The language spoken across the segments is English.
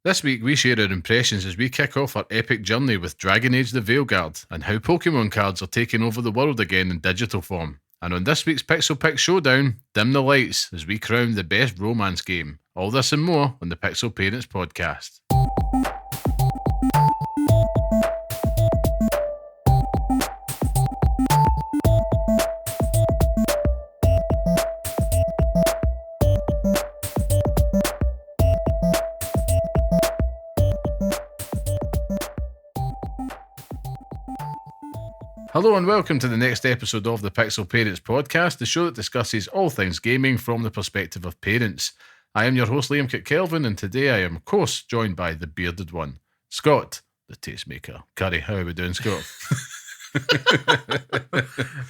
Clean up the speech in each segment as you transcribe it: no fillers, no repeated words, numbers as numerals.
This week we share our impressions as we kick off our epic journey with Dragon Age the Veilguard and how Pokemon cards are taking over the world again in digital form. And on this week's Pixel Picks Showdown, dim the lights as we crown the best romance game. All this and more on the Pixel Parents podcast. Hello and welcome to the next episode of the Pixel Parents podcast, the show that discusses all things gaming from the perspective of parents. I am your host Liam Kelvin, and today I am of course joined by the bearded one, Scott, the tastemaker. Curry, how are we doing, Scott?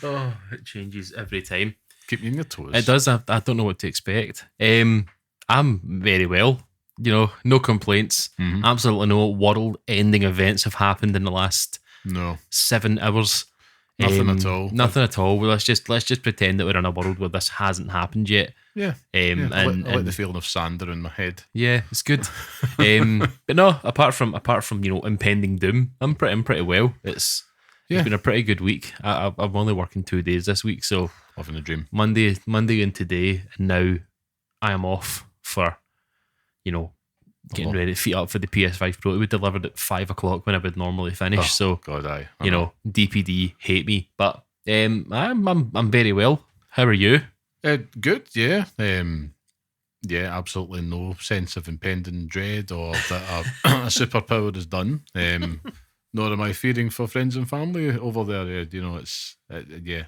Oh, it changes every time. Keep you on your toes. It does. I don't know what to expect. I'm very well. You know, no complaints. Mm-hmm. Absolutely no world-ending events have happened in the last 7 hours. Nothing at all. Nothing at all. Well, let's just pretend that we're in a world where this hasn't happened yet. Yeah. I like the feeling of sander in my head. Yeah, it's good. But no, apart from impending doom, I'm pretty well. It's been a pretty good week. I'm only working 2 days this week, so living a dream. Monday and today, and now I am off for getting ready, feet up for the PS5 Pro. It would delivered at 5 o'clock when I would normally finish. God, I DPD hate me, but I'm very well. How are you? Good, yeah. Absolutely no sense of impending dread or that a superpower is done. Nor am I fearing for friends and family over there.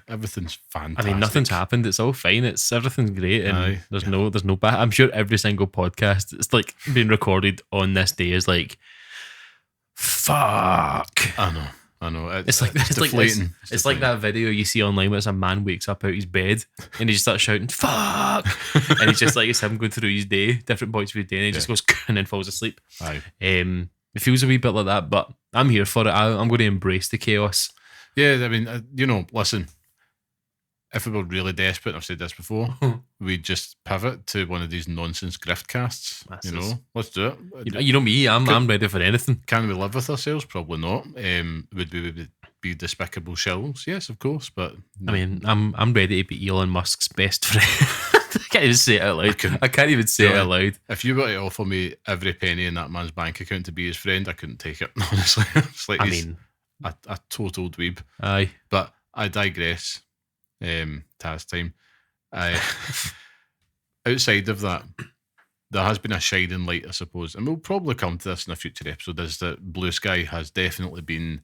Everything's fantastic. I mean, nothing's happened. It's all fine. Everything's great, and there's no bad. I'm sure every single podcast it's like being recorded on this day is like, fuck. I know. It's like that video you see online where it's a man wakes up out his bed and he just starts shouting fuck, and it's just like it's him going through his day, different points of his day, and he just goes and then falls asleep. Aye. It feels a wee bit like that, but I'm here for it. I'm going to embrace the chaos. Yeah, I mean, listen, if we were really desperate, I've said this before, we'd just pivot to one of these nonsense grift casts. Let's do it. You know me, I'm ready for anything. Can we live with ourselves? Probably not. Would we be despicable shills? Yes, of course, but no. I mean, I'm ready to be Elon Musk's best friend. I can't even say it out loud. I can't even say it out loud. If you were to offer me every penny in that man's bank account to be his friend, I couldn't take it, honestly. It's like he's a total dweeb. Aye. But I digress. Taz time. Outside of that, there has been a shining light, I suppose, and we'll probably come to this in a future episode, is that Blue Sky has definitely been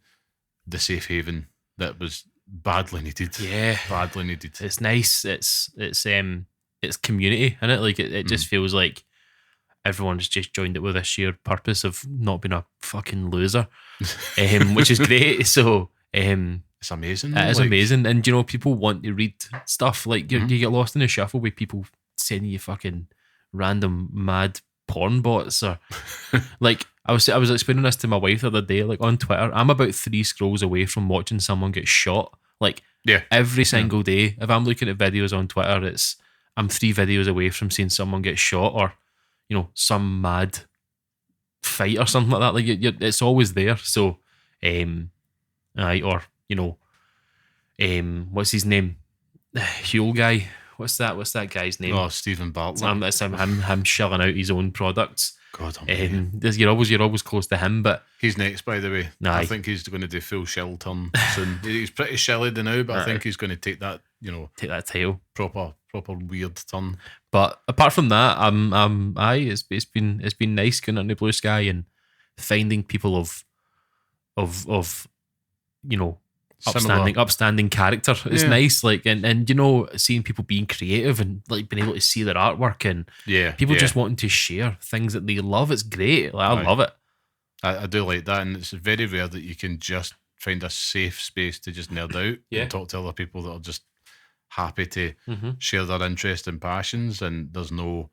the safe haven that was badly needed. Yeah. Badly needed. It's nice. It's community, isn't it? Like it just feels like everyone's just joined it with a shared purpose of not being a fucking loser, which is great. So it's amazing. It is amazing, and people want to read stuff. Like you get lost in the shuffle with people sending you fucking random mad porn bots, or like I was explaining this to my wife the other day. Like on Twitter, I'm about 3 scrolls away from watching someone get shot. Like every single day, if I'm looking at videos on Twitter, I'm 3 videos away from seeing someone get shot, or some mad fight or something like that. Like it's always there. So, what's his name? Huel guy. What's that guy's name? Oh, Stephen Bartlett. It's him shelling out his own products. God, you're always close to him, but he's next, by the way. Aye. I think he's going to do full shell turn soon. He's pretty shelly now, but I think he's going to take that, take that tail, proper weird turn. But apart from that, it's been nice going under Blue Sky and finding people of upstanding character. It's nice, like and seeing people being creative and like being able to see their artwork and people just wanting to share things that they love. It's great. Like, I love it. I do like that, and it's very rare that you can just find a safe space to just nerd out and talk to other people that are just happy to share their interests and passions, and there's no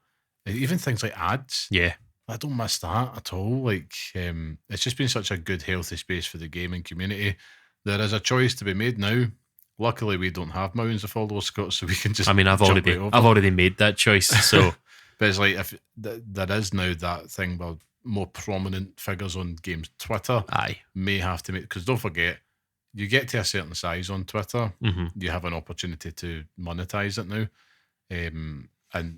even things like ads. I don't miss that at all. Like it's just been such a good, healthy space for the gaming community. There is a choice to be made now. Luckily, we don't have millions of followers, Scott, so we can just. I mean, I've already made that choice. So, but it's like if there is now that thing where more prominent figures on games Twitter may have to make, because don't forget, you get to a certain size on Twitter, you have an opportunity to monetize it now, and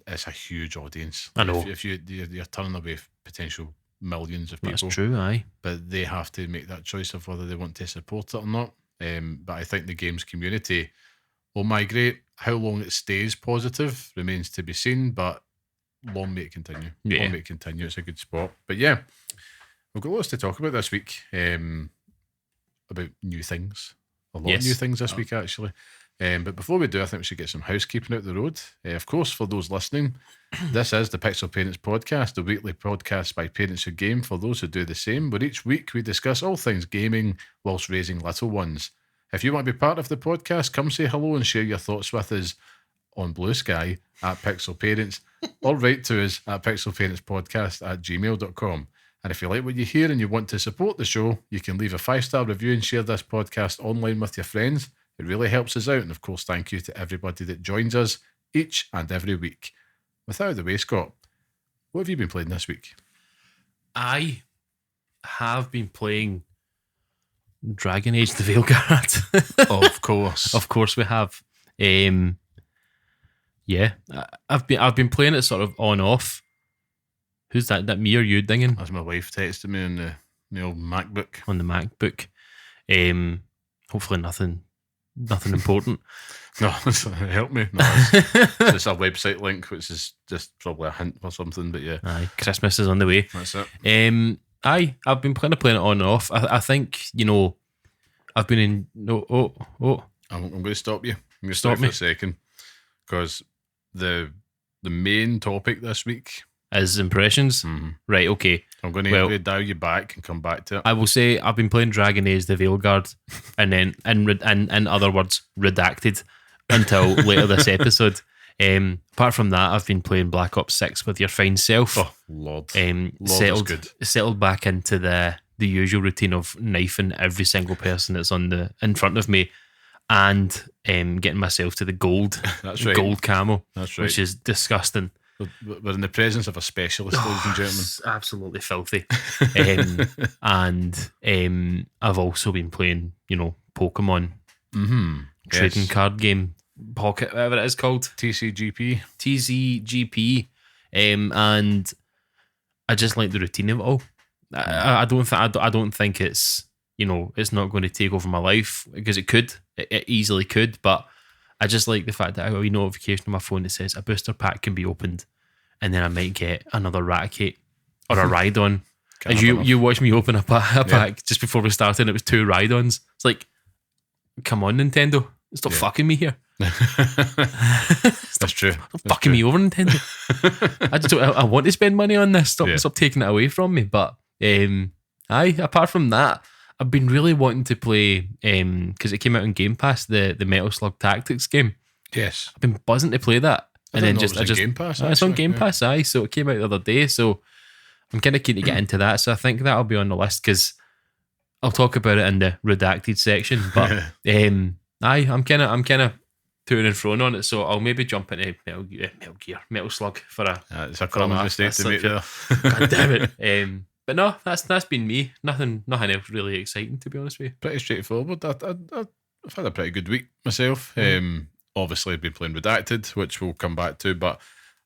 it's a huge audience. I know. If you're turning away potential millions of people. That's true, But they have to make that choice of whether they want to support it or not. But I think the games community will migrate. How long it stays positive remains to be seen, but long may it continue. Yeah. Long may it continue. It's a good spot. But yeah, we've got lots to talk about this week. About new things. A lot of new things this week, actually. But before we do, I think we should get some housekeeping out the road. Of course, for those listening, this is the Pixel Parents Podcast, the weekly podcast by parents who game for those who do the same, where each week we discuss all things gaming whilst raising little ones. If you want to be part of the podcast, come say hello and share your thoughts with us on Blue Sky at Pixel Parents, or write to us at pixelparentspodcast@gmail.com. And if you like what you hear and you want to support the show, you can leave a 5-star review and share this podcast online with your friends. It really helps us out. And of course, thank you to everybody that joins us each and every week. With that out of the way, Scott, what have you been playing this week? I have been playing Dragon Age the Veilguard. Of course. Of course we have. Yeah, I've been playing it sort of on off. Who's that? That me or you dinging? That's my wife texted me on the old MacBook. On the MacBook. Hopefully nothing important. No, help me. No, it's a website link, which is just probably a hint or something. But yeah, Christmas is on the way. That's it. I've been playing it on and off. I think I've been in. I'm going to stop you. I'm going to stop for a second, because the main topic this week is impressions. Right, okay. I'm going to dial you back and come back to it. I will say I've been playing Dragon Age the Veilguard, and then in other words, redacted until later this episode. Apart from that, I've been playing Black Ops 6 with your fine self. Oh Lord, settled back into the usual routine of knifing every single person that's in front of me, and getting myself to the gold. That's right. Gold camo. That's right. Which is disgusting. We're in the presence of a specialist, ladies and gentlemen. Absolutely filthy. And I've also been playing, Pokemon trading card game, Pocket, whatever it is called, TCGP. And I just like the routine of it all. I don't think it's it's not going to take over my life, because it could, it easily could, but I just like the fact that I got a notification on my phone that says a booster pack can be opened, and then I might get another Raticate or a Rhydon. And you watched me open a pack just before we started, and it was 2 Rhydons. It's like, come on, Nintendo, stop fucking me here. That's true. Stop fucking me over, Nintendo. I want to spend money on this. Stop taking it away from me. But apart from that, I've been really wanting to play, because it came out on Game Pass, the Metal Slug Tactics game. Yes, I've been buzzing to play that, and then just Game Pass. It's on Game Pass. So it came out the other day. So I'm kind of keen to get into that. So I think that'll be on the list, because I'll talk about it in the redacted section. But I'm kind of to and fro on it. So I'll maybe jump into Metal Slug for a. It's a common mistake to make there. God damn it. But no, that's been me. Nothing else really exciting, to be honest with you. Pretty straightforward. I've had a pretty good week myself. Obviously, I've been playing Redacted, which we'll come back to, but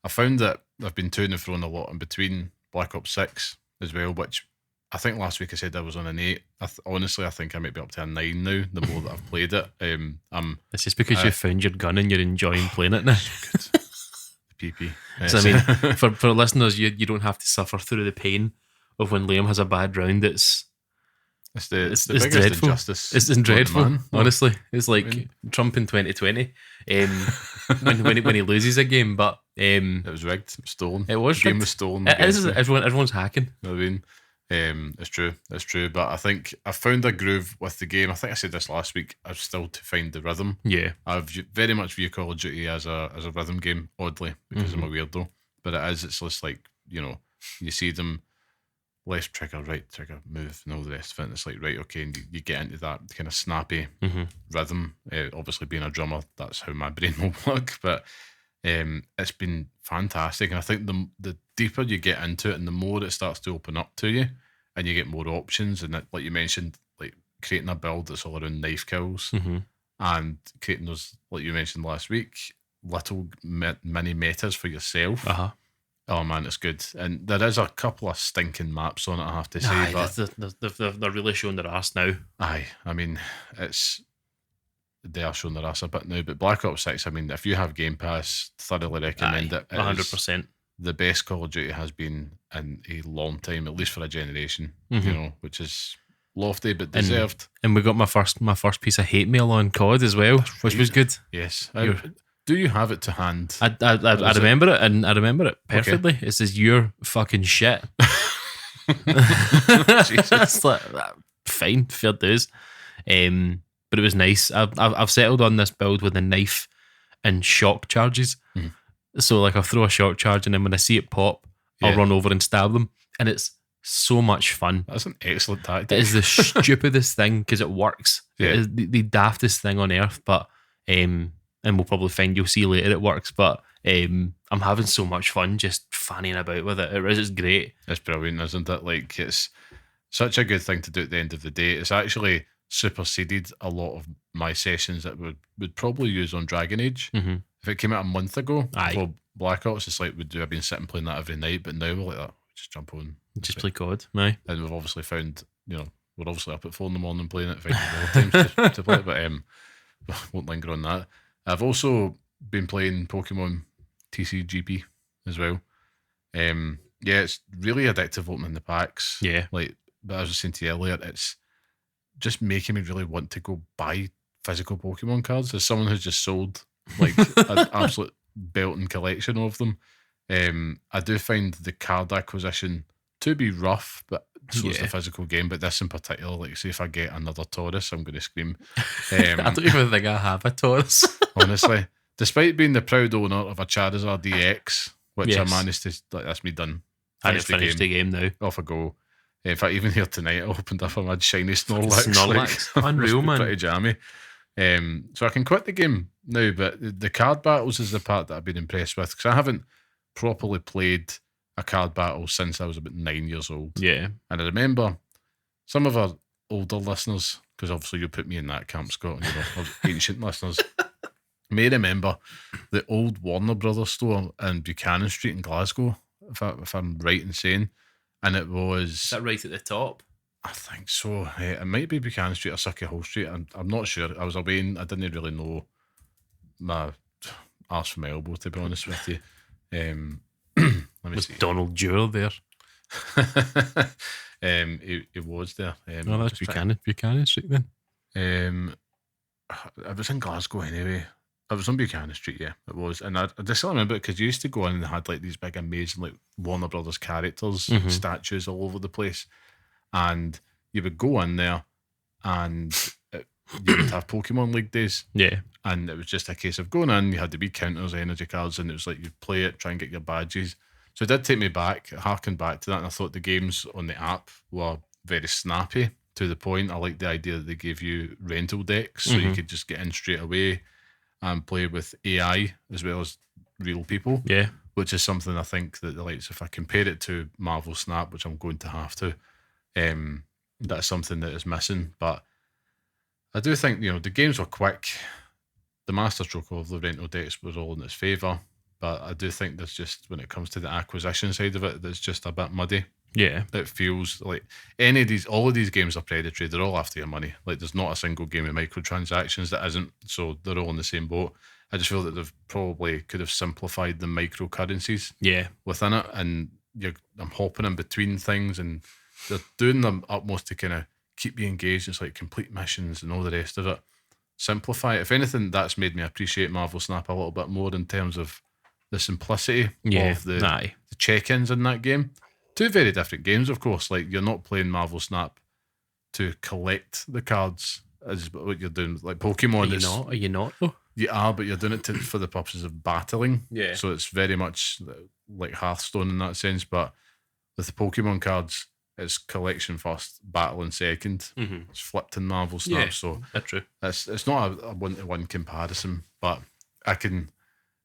I found that I've been to and fro a lot in between Black Ops 6 as well, which I think last week I said I was on an 8. Honestly, I think I might be up to a 9 now, the more that I've played it. It's just because you found your gun and you're enjoying playing it now. PP. So, I mean, for listeners, you don't have to suffer through the pain of when Liam has a bad round. It's biggest dreadful. Injustice. It's dreadful, man. Honestly. It's like Trump in 2020 when he loses a game, but it was rigged, stolen. It was the game was stolen. Everyone's hacking. You know what I mean? It's true, but I think I found a groove with the game. I think I said this last week. I've still to find the rhythm. Yeah, I very much view Call of Duty as a rhythm game, oddly, because I'm a weirdo. But it's just like, you see them left trigger, right trigger, move, and all the rest of it. And it's like, right, okay, and you get into that kind of snappy rhythm. Obviously, being a drummer, that's how my brain will work. But it's been fantastic, and I think the deeper you get into it, and the more it starts to open up to you, and you get more options. And that, like you mentioned, like creating a build that's all around knife kills, and creating those, like you mentioned last week, little mini metas for yourself. Oh man, it's good. And there is a couple of stinking maps on it, I have to say. But they're really showing their ass now. Aye, I mean, they are showing their ass a bit now. But Black Ops 6, I mean, if you have Game Pass, thoroughly recommend it. 100%. The best Call of Duty has been in a long time, at least for a generation, you know, which is lofty but deserved. And we got my first piece of hate mail on COD as well, which was good. Yes. Do you have it to hand? I remember it, and I remember it perfectly. Okay. It says, "You're fucking shit." Jesus. Like, fine, fair dues. But it was nice. I've settled on this build with a knife and shock charges. So like I'll throw a shock charge, and then when I see it pop, I'll run over and stab them, and it's so much fun. That's an excellent tactic. It is the stupidest thing because it works. It is the daftest thing on earth, but and we'll probably find you'll see later it works. But I'm having so much fun just fanning about with it. It's great. It's brilliant, isn't it? Like, it's such a good thing to do at the end of the day. It's actually superseded a lot of my sessions that would probably use on Dragon Age. If it came out a month ago for Black Ops, it's like, I've been sitting playing that every night, but now we're like that. Just jump on. Just play COD, aye. And we've obviously found, we're obviously up at 4 a.m. playing it, finding more times to play it, but won't linger on that. I've also been playing Pokemon TCGP as well. It's really addictive opening the packs. Yeah. Like, but as I was saying to you earlier, it's just making me really want to go buy physical Pokemon cards. As someone who's just sold like an absolute belting collection of them, I do find the card acquisition to be rough, but so is the physical game. But this in particular, like, say if I get another Taurus, I'm going to scream. I don't even think I have a Taurus. Honestly, despite being the proud owner of a Charizard DX, which I managed to, like, that's me done. Finished the game now. Off I go. In fact, even here tonight, I opened up a mad shiny Snorlax. Like, unreal, man. Pretty jammy. So I can quit the game now, but the card battles is the part that I've been impressed with, because I haven't properly played a card battle since I was about 9 years old. Yeah. And I remember some of our older listeners, because obviously you put me in that camp, Scott, of ancient listeners, may remember the old Warner Brothers store in Buchanan Street in Glasgow, if I'm right in saying. And it was... Is that right at the top? I think so. It might be Buchanan Street or Sucky Hall Street. I'm not sure. I was away and I didn't really know my arse from my elbow, to be honest with you. Let me see. Donald Dewar there? He was there. That's Buchanan Street then. I was in Glasgow anyway. I was on Buchanan Street, yeah, it was. And I just still remember it because you used to go in and they had like these big amazing like Warner Brothers characters, statues all over the place. And you would go in there and you would have Pokemon League days. Yeah. And it was just a case of going in, you had the wee counters, energy cards, and it was like you'd play it, try and get your badges. So it did take me back, harken back to that, and I thought the games on the app were very snappy to the point. I liked the idea that they gave you rental decks, so you could just get in straight away and play with AI as well as real people. Yeah. Which is something I think that the likes, if I compare it to Marvel Snap, which I'm going to have to, that's something that is missing. But I do think, the games were quick. The masterstroke of the rental decks was all in its favour. But I do think there's just, when it comes to the acquisition side of it, that's just a bit muddy. Yeah. It feels like all of these games are predatory. They're all after your money. Like, there's not a single game with microtransactions that isn't, so they're all in the same boat. I just feel that they've probably could have simplified the microcurrencies within it. And I'm hopping in between things and they're doing their utmost to kind of keep you engaged. It's like complete missions and all the rest of it. Simplify it. If anything, that's made me appreciate Marvel Snap a little bit more in terms of the simplicity of the check-ins in that game. Two very different games, of course. Like, you're not playing Marvel Snap to collect the cards as what you're doing. Like Pokemon, Are you not though? You are, but you're doing it for the purposes of battling. Yeah. So it's very much like Hearthstone in that sense. But with the Pokemon cards, it's collection first, battling second. It's flipped in Marvel Snap. Yeah, so that's true. It's not a one-to-one comparison, but I can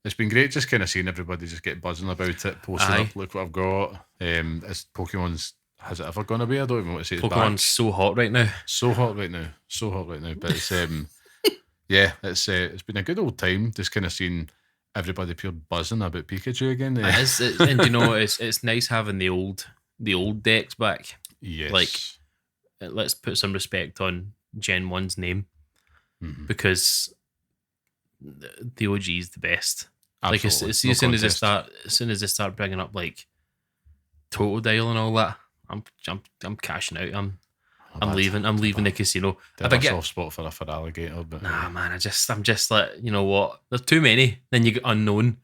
it's been great just kind of seeing everybody just get buzzing about it, posting up, look what I've got. Is Pokemon's, has it ever gone away? I don't even want to say it's Pokemon's back. so hot right now. So hot right now. But it's yeah, it's been a good old time just kind of seeing everybody pure buzzing about Pikachu again. It is, and you know, it's nice having the old decks back. Yes. Like, let's put some respect on Gen 1's name, because the OG is the best. Absolutely. Like, as soon as they start bringing up like Totodile and all that, I'm cashing out. I'm leaving the casino. If I get a soft spot for a alligator, but nah, man, I'm just like, you know what? There's too many. Then you get unknown.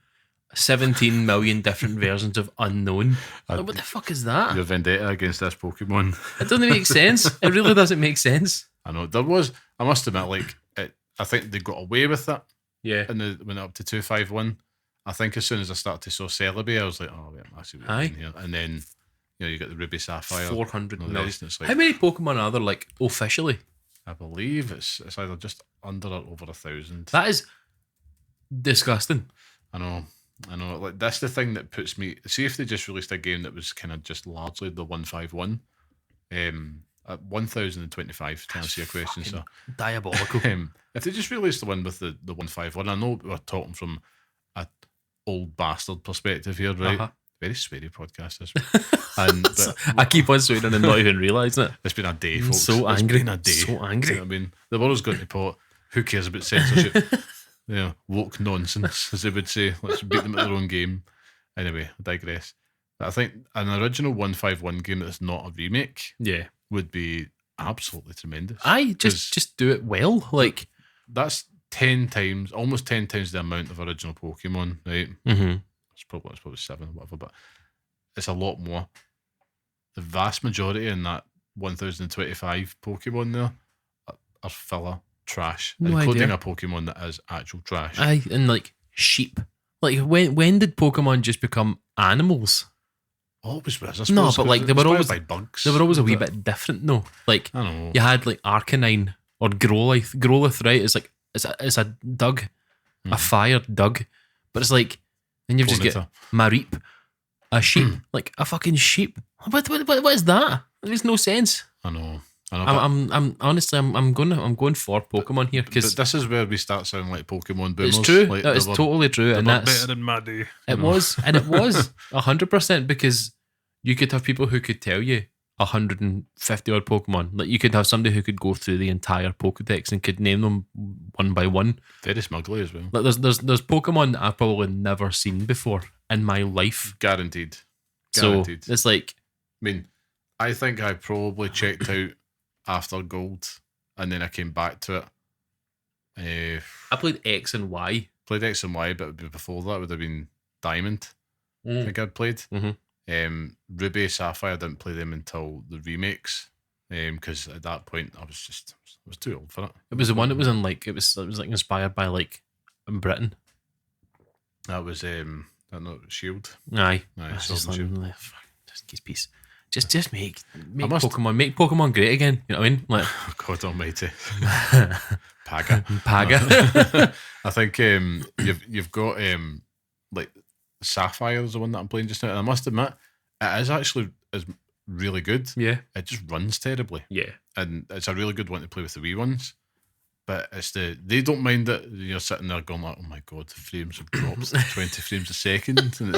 17 million different versions of unknown. Like, what the fuck is that? Your vendetta against this Pokemon. It doesn't make sense. It really doesn't make sense. I know there was. I must admit, like I think they got away with it. Yeah. And they went up to 251. I think as soon as I started to saw Celebi, I was like, oh, wait, I see what you're doing here. And then, you know, you got the Ruby Sapphire. 400 million. Like, how many Pokemon are there, like, officially? I believe it's either just under or over 1,000. That is disgusting. I know. Like, that's the thing that puts me. See if they just released a game that was kind of just largely the 151. At 1,025 to answer your question, so diabolical. If they just released the one with the 151, I know we're talking from a old bastard perspective here, right? Very sweary podcast this one. And I keep on swearing and not even realising it. It's been a day, folks. So angry. It's been a day. So angry. You know what I mean, the world's going to pot. Who cares about censorship? Yeah, woke nonsense, as they would say. Let's beat them at their own game. Anyway, I digress. But I think an original 151 game that's not a remake, would be absolutely tremendous. Just do it well. Like, that's 10 times, almost 10 times the amount of original Pokemon, right? It's probably 7 or whatever, but it's a lot more. The vast majority in that 1,025 Pokemon there are filler trash, including a Pokemon that is actual trash. And like sheep. Like, when did Pokemon just become animals? Always was, I suppose. No, but like they were always by bugs. They were always a wee bit different, though. Like, I don't know. You had like Arcanine or Growlithe. Growlithe, right? It's like it's a Dug, a fire Dug, but it's like then you've just got Mareep, a sheep, like a fucking sheep. What is that? There's no sense. I know. I'm honestly I'm going for Pokemon here, because this is where we start sounding like Pokemon boomers. It's true. Like, it's totally true, and that's better than my day. It was 100%, because you could have people who could tell you 150 odd Pokemon. Like, you could have somebody who could go through the entire Pokedex and could name them one by one. Very smugly as well. Like, there's Pokemon that I've probably never seen before in my life. Guaranteed. So it's like, I mean, I think I probably checked out after Gold, and then I came back to it. I played X and Y. Played X and Y, but before that would have been Diamond. I think I'd played. Ruby, Sapphire, I didn't play them until the remakes, because at that point I was too old for it. It was the one that was in like it was like inspired by like in Britain. That was I don't know, Shield. Aye, just just piece. Just make Pokemon great again. You know what I mean? Like, God Almighty, Paga. I think you've got like Sapphire is the one that I'm playing just now, and I must admit it is really good. Yeah, it just runs terribly. Yeah, and it's a really good one to play with the wee ones. But they don't mind it. You're sitting there going like, oh my God, the frames have dropped to 20 frames a second, and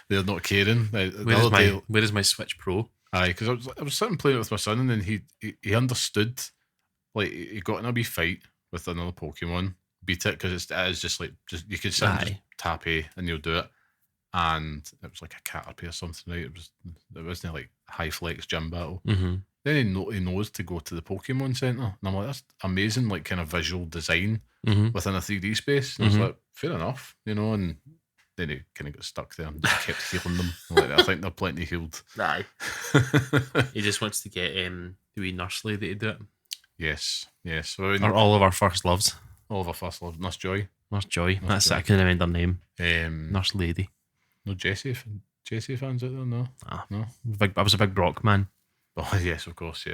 they're not caring. Where is my Switch Pro? Aye, because I was sitting playing it with my son, and then he understood. Like, he got in a wee fight with another Pokemon, beat it, because it is just you could sit and just tap A and you'll do it. And it was like a Caterpie or something, right? It wasn't like high flex gym battle. Then he knows to go to the Pokemon Center, and I'm like, that's amazing, like kind of visual design within a 3D space. And I was like, fair enough, you know. And then he kind of got stuck there and just kept healing them. Like, I think they're plenty healed. Aye. He just wants to get the wee nurse lady to do it. Yes. Or all of our first loves. All of our first loves. Nurse Joy. That's it. I couldn't remember her name. Nurse lady. No Jessie fans out there, no. No. I was a big Brock man. Oh yes, of course.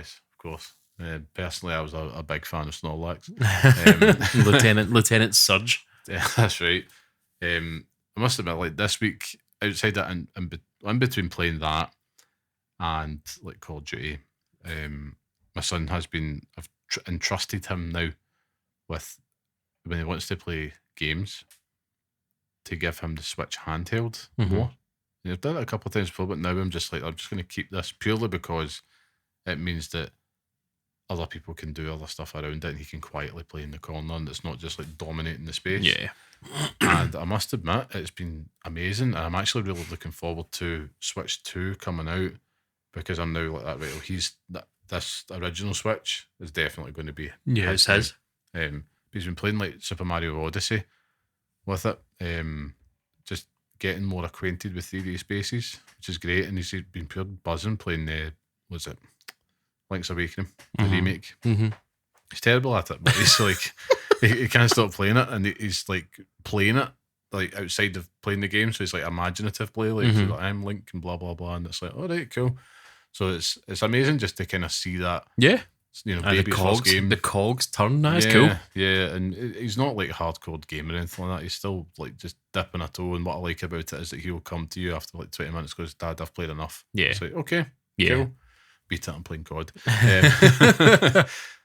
Personally, I was a big fan of Snorlax. Lieutenant Surge. Yeah, that's right. I must admit, like this week, outside that, in between playing that and like Call of Duty, my son has been. I've entrusted him now with when he wants to play games to give him the Switch handheld more. And I've done it a couple of times before, but now I'm just going to keep this purely because it means that other people can do other stuff around it and he can quietly play in the corner and it's not just like dominating the space. Yeah. And I must admit, it's been amazing. And I'm actually really looking forward to Switch 2 coming out because I'm now like that, right, well, this original Switch is definitely going to be his. He's been playing like Super Mario Odyssey with it. Just getting more acquainted with 3D spaces, which is great. And he's been pure buzzing playing Link's Awakening, the remake. He's terrible at it, but he's like he can't stop playing it, and he's like playing it like outside of playing the game. So he's like imaginative play, like, so like I'm Link and blah blah blah, and it's like, all right, cool. So it's amazing just to kind of see that. Yeah. Baby first game. The cogs turn. That's cool. Yeah, and he's not like a hardcore gamer or anything like that. He's still like just dipping a toe. And what I like about it is that he'll come to you after like 20 minutes, goes, Dad, I've played enough. Yeah. It's like, okay, cool. Beat it, I'm playing COD.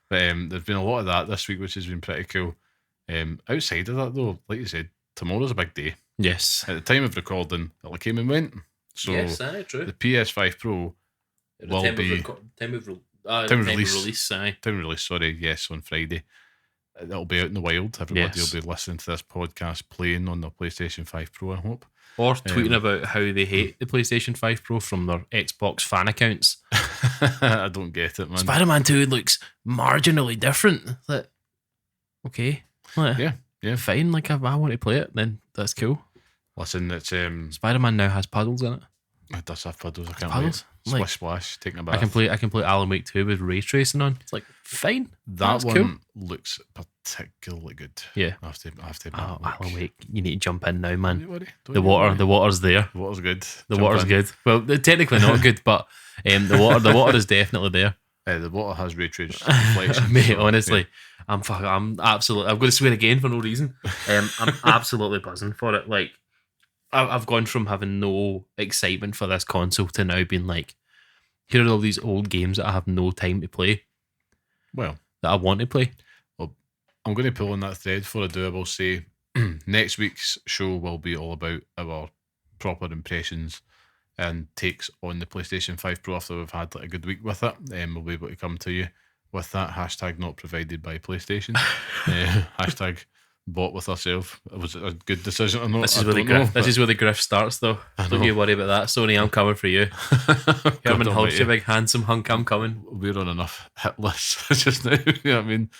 But there's been a lot of that this week, which has been pretty cool. Outside of that, though, like you said, tomorrow's a big day. Yes. At the time of recording, it came and went. So yes, true. The PS5 Pro will be time of release. Time of release. Sorry, yes, on Friday. It'll be out in the wild. Everybody will be listening to this podcast playing on the PlayStation 5 Pro, I hope. Or tweeting about how they hate the PlayStation 5 Pro from their Xbox fan accounts. I don't get it, man. Spider-Man 2 looks marginally different. Like, okay. Yeah. Fine. Like, if I want to play it, then that's cool. Listen, it's Spider-Man now has puddles in it. It does have puddles. I can't wait. Splish splash, taking a bath. I can play Alan Wake 2 with ray tracing on. It's like fine. That one cool. looks particularly good. Yeah, I have to admit. Oh, Alan Wake, you need to jump in now, man. Don't worry. The water's there. The water's good. The water's good. Well, they're technically not good, but the water is definitely there. The water has ray traced reflection. Mate, honestly, yeah. I'm absolutely. I'm going to swear again for no reason. I'm absolutely buzzing for it. Like, I've gone from having no excitement for this console to now being like, here are all these old games that I have no time to play. Well, that I want to play. Well, I'm going to pull on that thread before I do. I will say next week's show will be all about our proper impressions and takes on the PlayStation 5 Pro after we've had like a good week with it. We'll be able to come to you with that. Hashtag not provided by PlayStation. Hashtag bought with ourselves. It was a good decision or not. This is where the grift starts, though. Don't you worry about that, Sony. I'm coming for you. Herman Hulk's your big handsome hunk. I'm coming. We're on enough hit lists just now. You know what I mean?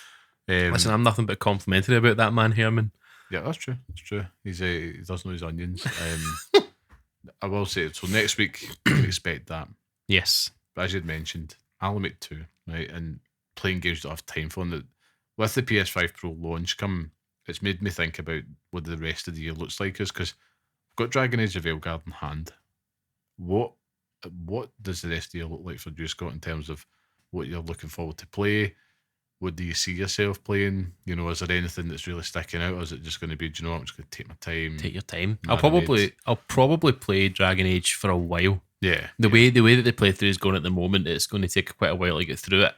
Listen, I'm nothing but complimentary about that man, Herman. Yeah, that's true. That's true. He does know his onions. I will say, so next week, we expect that. Yes. But as you'd mentioned, Alan Wake 2, right? And playing games you don't have time for. And with the PS5 Pro launch coming, it's made me think about what the rest of the year looks like. Because we've got Dragon Age of Veilguard in hand. What does the rest of the year look like for you, Scott, in terms of what you're looking forward to play? What do you see yourself playing? You know, is there anything that's really sticking out, or is it just going to be, do you know what, I'm just going to take my time? Take your time. I'll probably play Dragon Age for a while. Yeah. The way that the playthrough is going at the moment, it's going to take quite a while to get through it.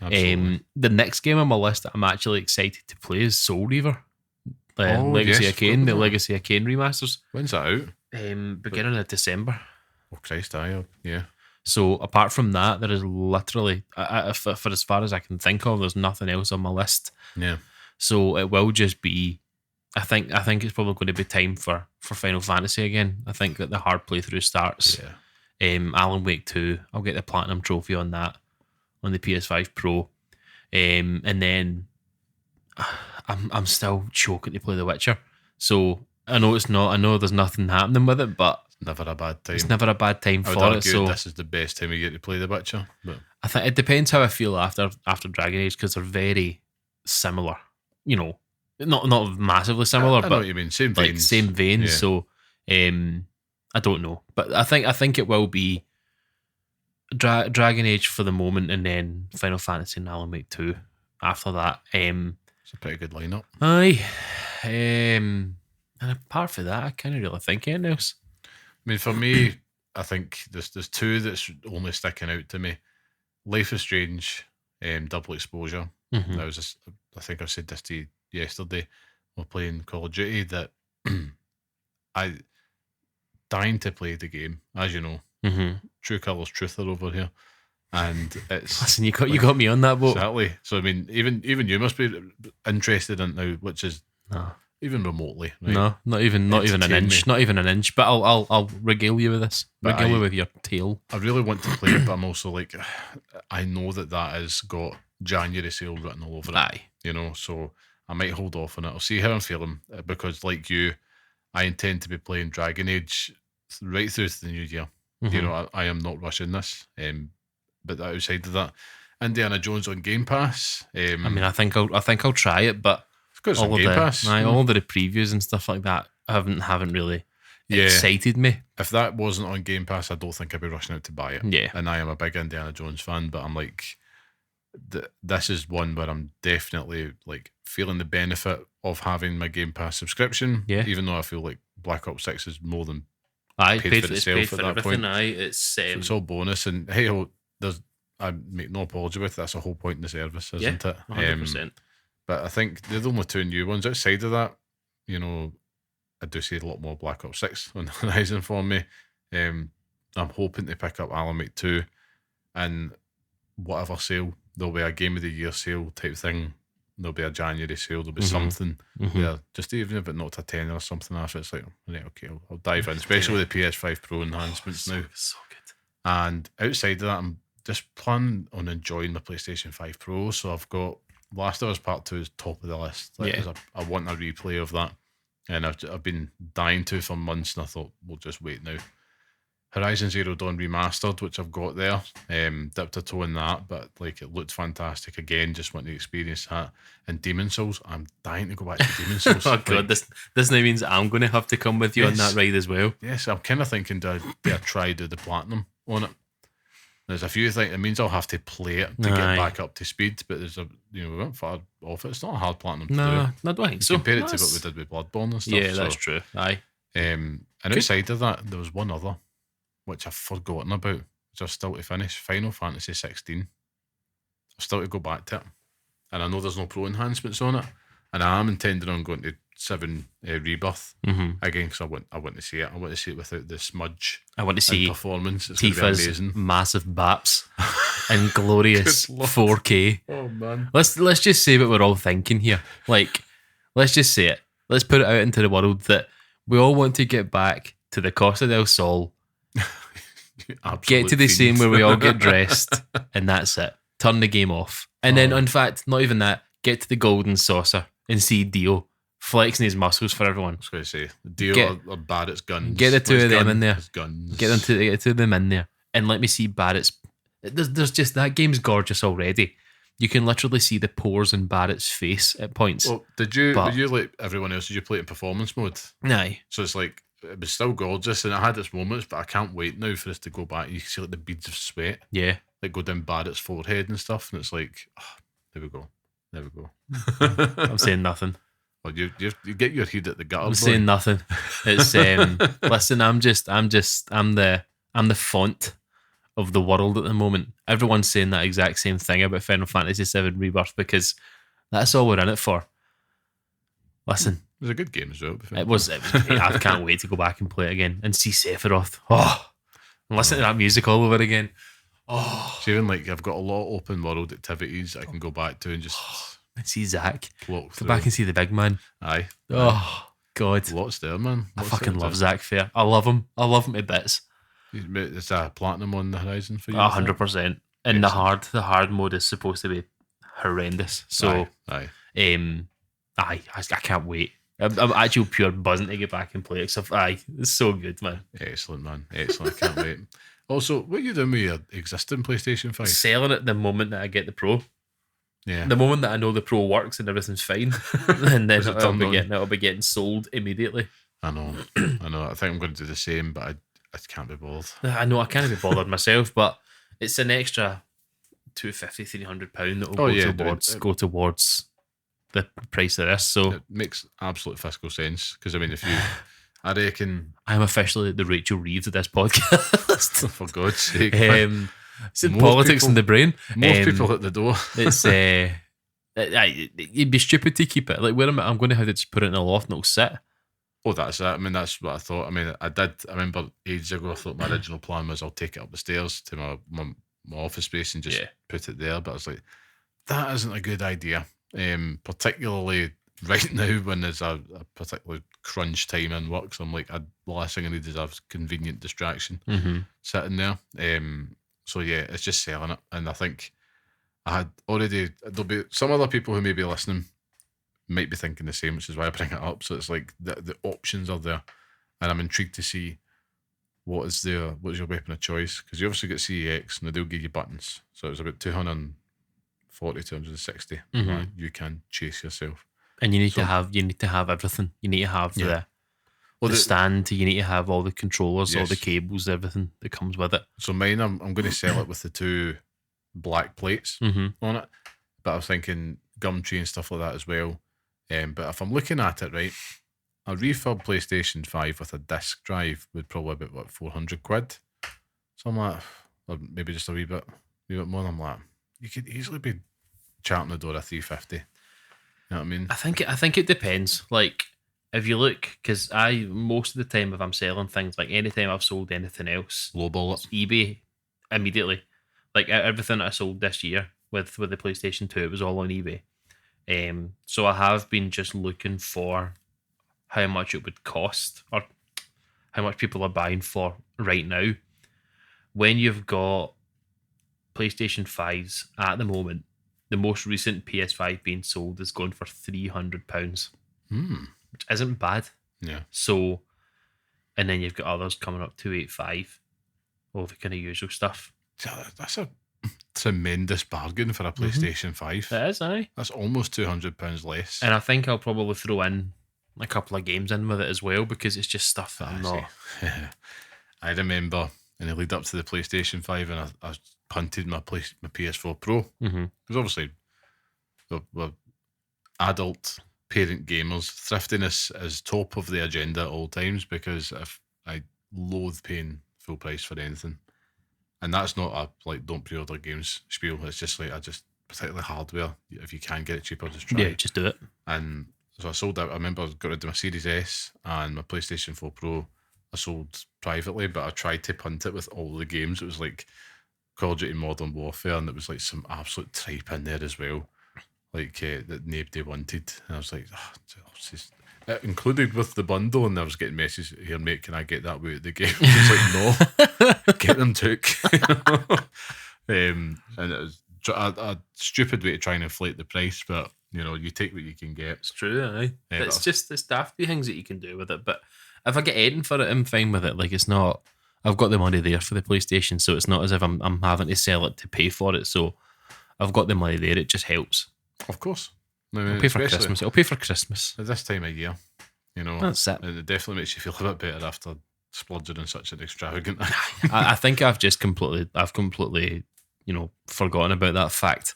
Absolutely. The next game on my list that I'm actually excited to play is Soul Reaver. Legacy of Kain, the Legacy of Kain remasters. When's that out? Beginning of December. Oh Christ, yeah. So apart from that, there is literally, for as far as I can think of, there's nothing else on my list. Yeah. So it will just be, I think it's probably going to be time for Final Fantasy again. I think that the hard playthrough starts. Yeah. Alan Wake 2, I'll get the Platinum Trophy on that, on the PS5 Pro. And then I'm still choking to play The Witcher. So I know there's nothing happening with it, but never a bad time. It's never a bad time for it. So this is the best time of year to play The Witcher. But I think it depends how I feel after Dragon Age, because they're very similar. You know, not massively similar, I know but what you mean. Same veins. Like same veins. Yeah. So I don't know, but I think it will be Dragon Age for the moment, and then Final Fantasy and Alan Wake 2 after that. It's a pretty good lineup. Aye. And apart from that, I can't really think anything else. I mean, for me, I think there's two that's only sticking out to me. Life is Strange, Double Exposure. Mm-hmm. I think I said this to you yesterday. We're playing Call of Duty that I dying to play the game, as you know. Mm-hmm. True colours truther over here. And it's listen, you got me on that boat. Exactly. So I mean, even you must be interested in it now, which is even remotely. Right? No, not even an inch. Not even an inch. But I'll regale you with this. Regale you with your tale. I really want to play it, but I'm also like, I know that has got January sale written all over it. Aye. You know, so I might hold off on it. I'll see how I'm feeling because, like you, I intend to be playing Dragon Age right through to the new year. Mm-hmm. You know, I am not rushing this. But outside of that, Indiana Jones on Game Pass. I mean, I think I'll try it, but it's on Game Pass. All of the previews and stuff like that haven't really excited me. If that wasn't on Game Pass, I don't think I'd be rushing out to buy it. Yeah, and I am a big Indiana Jones fan, but I'm like, this is one where I'm definitely like feeling the benefit of having my Game Pass subscription. Yeah, even though I feel like Black Ops 6 is more than paid for itself at that point. So it's all bonus, and hey, I make no apology with it. That's the whole point in the service, isn't it? 100%. But I think they're the only two new ones. Outside of that, you know, I do see a lot more Black Ops 6 on the horizon for me. I'm hoping to pick up Alan Wake 2 and whatever sale. There'll be a Game of the Year sale type thing. There'll be a January sale. There'll be something where just even if it's not a 10 or something after, it's like, right, okay, I'll dive in, especially with the PS5 Pro enhancements now. So good. And outside of that, I'm just planning on enjoying the PlayStation 5 Pro. So I've got Last of Us Part 2 is top of the list. I want a replay of that. And I've been dying to for months, and I thought we'll just wait now. Horizon Zero Dawn Remastered, which I've got there, dipped a toe in that, but like it looked fantastic again. Just want to experience that. And Demon Souls, I'm dying to go back to Demon Souls. Oh god, this now means I'm going to have to come with you on that ride as well. Yes, I'm kind of thinking do the platinum on it. There's a few things. It means I'll have to play it to get back up to speed, but we went far off it. It's not a hard platinum to do. No, I don't think so. Compare it to what we did with Bloodborne and stuff. Yeah, that's true. Aye. And outside of that, there was one other which I've forgotten about, which I've still to finish. Final Fantasy 16. I've still to go back to it. And I know there's no pro enhancements on it. And I am intending on going to 7 Rebirth again, because I want to see it. I want to see it without the smudge. I want to see performance. It's Tifa's massive baps and glorious 4K. Oh man. Let's just say what we're all thinking here. Like, let's just say it. Let's put it out into the world that we all want to get back to the Costa del Sol. Get to the scene where we all get dressed, and that's it. Turn the game off. And then, in fact, not even that, get to the Golden Saucer and see Dio flexing his muscles for everyone. I was going to say, Dio or Barrett's guns. Get the two of them in there. Guns. Get the two of them in there. And let me see Barrett's. There's just, that game's gorgeous already. You can literally see the pores in Barrett's face at points. Well, were you like everyone else, did you play it in performance mode? Aye. So it's like, it was still gorgeous and it had its moments, but I can't wait now for us to go back. You can see like the beads of sweat. Yeah. Like go down Barrett's forehead and stuff, and it's like, there we go. I'm saying nothing. Well, you get your head at the gutter. I'm saying nothing. It's listen, I'm the font of the world at the moment. Everyone's saying that exact same thing about Final Fantasy VII Rebirth because that's all we're in it for. Listen. It was a good game as well. It was great. I can't wait to go back and play it again and see Sephiroth. Oh, and listen to that music all over again. Oh, so even like I've got a lot of open world activities I can go back to and just see Zach. Go back and see the big man. Aye. Oh God, lots there, man. I fucking love Zach Fair. I love him. I love him to bits. It's a platinum on the horizon for you. 100%. And the hard mode is supposed to be horrendous. So I can't wait. I'm actually pure buzzing to get back and play it. So, it's so good, man. Excellent, man. Excellent. I can't wait. Also, what are you doing with your existing PlayStation 5? Selling it the moment that I get the Pro. Yeah. The moment that I know the Pro works and everything's fine, and then it'll be getting sold immediately. I know. I think I'm going to do the same, but I can't be bothered. I know I can't be bothered myself, but it's an extra £250, £300 that will go towards the price of this. So it makes absolute fiscal sense because I mean, I reckon I'm officially the Rachel Reeves of this podcast. for God's sake, it's in politics in the brain. More people at the door. It's it'd be stupid to keep it. Like, where am I? I'm going to have to just put it in a loft and it'll sit. Oh, that's it. I mean, that's what I thought. I mean, I remember ages ago, I thought my original plan was I'll take it up the stairs to my office space and just put it there. But I was like, that isn't a good idea. Particularly right now when there's a particular crunch time in work. So I'm like, the last thing I need is a convenient distraction sitting there. So yeah, it's just selling it. And I think I had already, there'll be some other people who may be listening might be thinking the same, which is why I bring it up. So it's like the options are there, and I'm intrigued to see what is your weapon of choice, because you obviously get CEX and they do give you buttons, so it's about 240, 260 you can chase yourself, and you need to have everything. You need to have the stand. You need to have all the controllers, all the cables, everything that comes with it. So mine, I'm going to sell it with the 2 black plates on it, but I was thinking Gumtree and stuff like that as well. But if I'm looking at it right, a refurb PlayStation 5 with a disc drive would probably be about 400 quid. So I'm like, or maybe just a wee bit more. And I'm like, you could easily be charting the door at 350. You know what I mean? I think it depends. Like, if you look, because most of the time if I'm selling things, like anytime I've sold anything else, lowball it, eBay immediately. Like everything I sold this year with the PlayStation 2, it was all on eBay. So I have been just looking for how much it would cost or how much people are buying for right now. When you've got PlayStation 5s at the moment, the most recent PS5 being sold is going for £300, which isn't bad. Yeah. So, and then you've got others coming up 285, all the kind of usual stuff. So that's a tremendous bargain for a PlayStation 5. It is, aye. That's almost £200 less. And I think I'll probably throw in a couple of games in with it as well, because it's just stuff that I'm not. I remember in the lead up to the PlayStation 5, and I punted my PS4 Pro. Because obviously we're adult parent gamers. Thriftiness is top of the agenda at all times, because if I loathe paying full price for anything. And that's not a like don't pre-order games spiel. It's just like particularly hardware. If you can get it cheaper, just try. Yeah, just do it. And so I sold out. I remember I got rid of my Series S and my PlayStation 4 Pro. I sold privately, but I tried to punt it with all the games. It was like Call of Duty Modern Warfare, and there was like some absolute tripe in there as well, like that nobody wanted. And I was like, it included with the bundle, and I was getting messages here, mate, can I get that out of the game? I was like, no, get them took. And it was a stupid way to try and inflate the price, but you take what you can get. It's true, aye. It's just the daft things that you can do with it. But if I get anything for it, I'm fine with it. Like, it's not, I've got the money there for the PlayStation, so it's not as if I'm having to sell it to pay for it. So I've got the money there. It just helps. Of course. I'll pay for Christmas. I'll pay for Christmas. At this time of year, that's it. It definitely makes you feel a bit better after splurging on such an extravagant. I think I've completely, forgotten about that fact.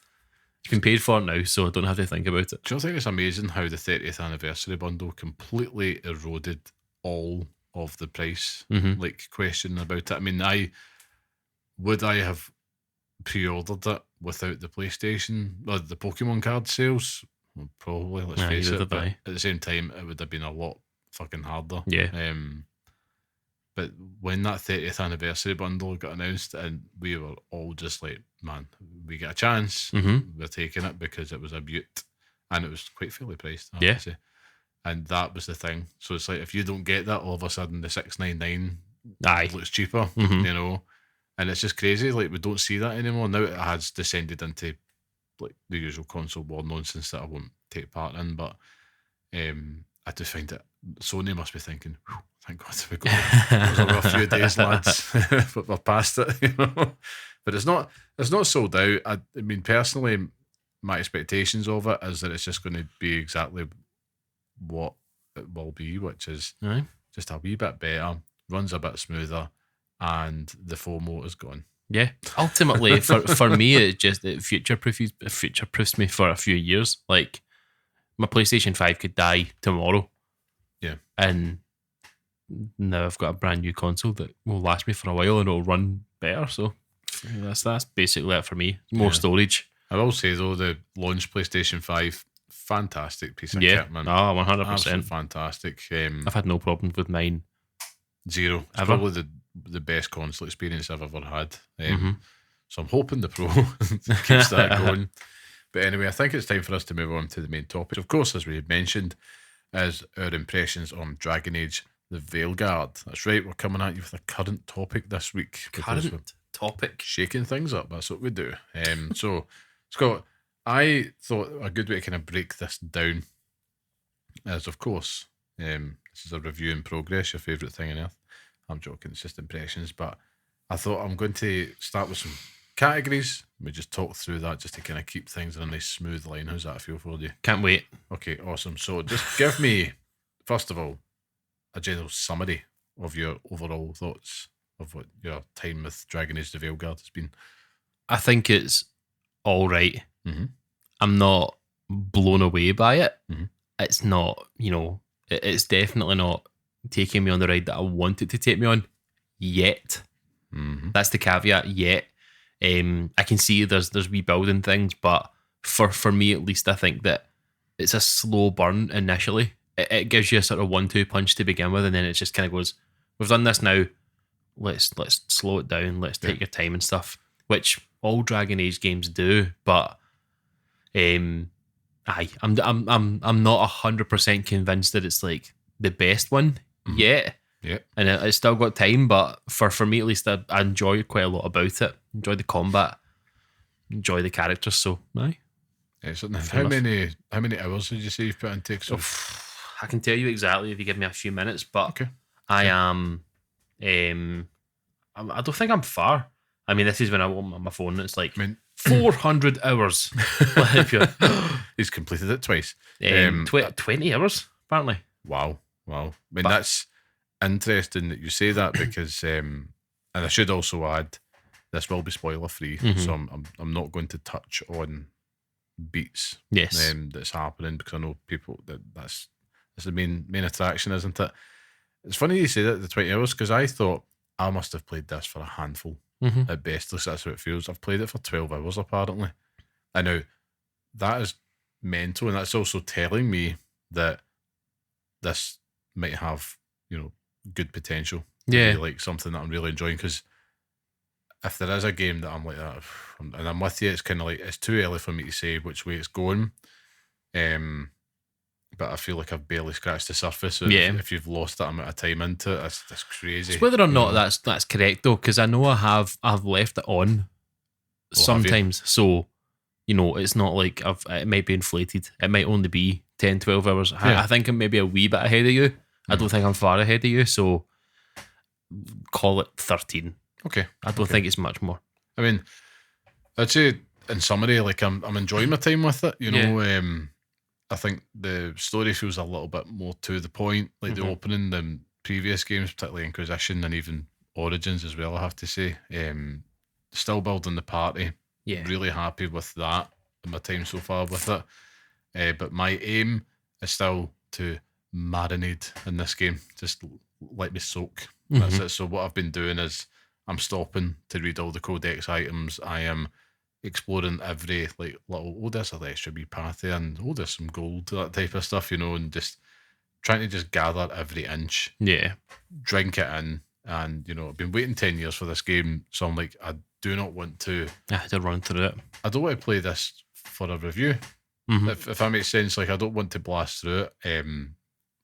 It's been paid for now, so I don't have to think about it. Do you think it's amazing how the 30th anniversary bundle completely eroded all of the price? Like, question about it. I mean, would I have pre-ordered it without the PlayStation or the Pokemon card sales? Well, probably, let's face it. But at the same time, it would have been a lot fucking harder. Yeah. But when that 30th anniversary bundle got announced, and we were all just like, man, we get a chance. We're taking it, because it was a beaut, and it was quite fairly priced. I have to say. And that was the thing. So it's like, if you don't get that, all of a sudden the $699 looks cheaper, and it's just crazy. Like, we don't see that anymore. Now it has descended into like the usual console war nonsense that I won't take part in. But I do find that Sony must be thinking, thank God we got it. A few days, lads, but we're past it. But it's not sold out. I mean, personally, my expectations of it is that it's just going to be exactly what it will be, which is just a wee bit better, runs a bit smoother, and the FOMO is gone. Yeah, ultimately for me, it future proofs me for a few years. Like, my PlayStation 5 could die tomorrow. Yeah. And now I've got a brand new console that will last me for a while and it'll run better. So that's basically it for me. More storage. I will say though, the launch PlayStation 5, fantastic piece of kit, man. 100%. Absolutely fantastic. I've had no problems with mine. Zero. It's ever. probably the best console experience I've ever had. So I'm hoping the Pro keeps that going. But anyway, I think it's time for us to move on to the main topic. Of course, as we had mentioned, is our impressions on Dragon Age, the Veilguard. That's right, we're coming at you with a current topic this week. Current topic? Shaking things up, that's what we do. So, Scott, I thought a good way to kind of break this down is, of course, this is a review in progress, your favourite thing on earth. I'm joking, it's just impressions, but I thought I'm going to start with some categories. We just talk through that just to kind of keep things in a nice smooth line. How's that feel for you? Can't wait. Okay, awesome. So just give me, first of all, a general summary of your overall thoughts of what your time with Dragon Age the Veilguard has been. I think it's all right. I'm not blown away by it. It's not, it's definitely not taking me on the ride that I want it to take me on yet. That's the caveat, yet. I can see there's rebuilding things, but for me at least, I think that it's a slow burn initially. It gives you a sort of 1-2 punch to begin with, and then it just kind of goes, we've done this now, let's slow it down, let's take your time and stuff, which all Dragon Age games do. But I'm not 100% convinced that it's like the best one yet. Yeah, and it's still got time, but for me at least, I enjoy quite a lot about it. Enjoy the combat, enjoy the characters. So, aye. Excellent. How many hours did you say you've put into it? So? I can tell you exactly if you give me a few minutes, but okay. I am. I don't think I'm far. I mean, this is when I open my phone and it's like 400 hours. He's completed it twice. 20 hours, apparently. Wow. I mean, that's interesting that you say that because, and I should also add, this will be spoiler free, so I'm not going to touch on beats that's happening because I know people that's the main attraction, isn't it? It's funny you say that, the 20 hours, because I thought I must have played this for a handful at best. At least that's how it feels. I've played it for 12 hours apparently. I know that is mental, and that's also telling me that this might have, good potential. Yeah. Like something that I'm really enjoying, because if there is a game that I'm like that, and I'm with you, it's kind of like, it's too early for me to say which way it's going. But I feel like I've barely scratched the surface. If you've lost that amount of time into it, that's crazy. It's whether or not that's correct though, because I know I've left it on sometimes. So, it's not like it might be inflated. It might only be 10, 12 hours. I think I'm maybe a wee bit ahead of you. I don't think I'm far ahead of you. So call it 13. Okay. I don't think it's much more. I mean, I'd say in summary, like I'm enjoying my time with it. I think the story feels a little bit more to the point, like the opening than previous games, particularly Inquisition and even Origins as well, I have to say. Still building the party. Yeah. Really happy with that in my time so far with it. But my aim is still to marinate in this game. Just let me soak. That's it. So what I've been doing is I'm stopping to read all the codex items. I am exploring every little, there's an extra wee path there, and there's some gold, that type of stuff, and just trying to just gather every inch. Yeah. Drink it in. And, I've been waiting 10 years for this game, so I'm like, I do not want to... I had to run through it. I don't want to play this for a review. If that makes sense. Like, I don't want to blast through it,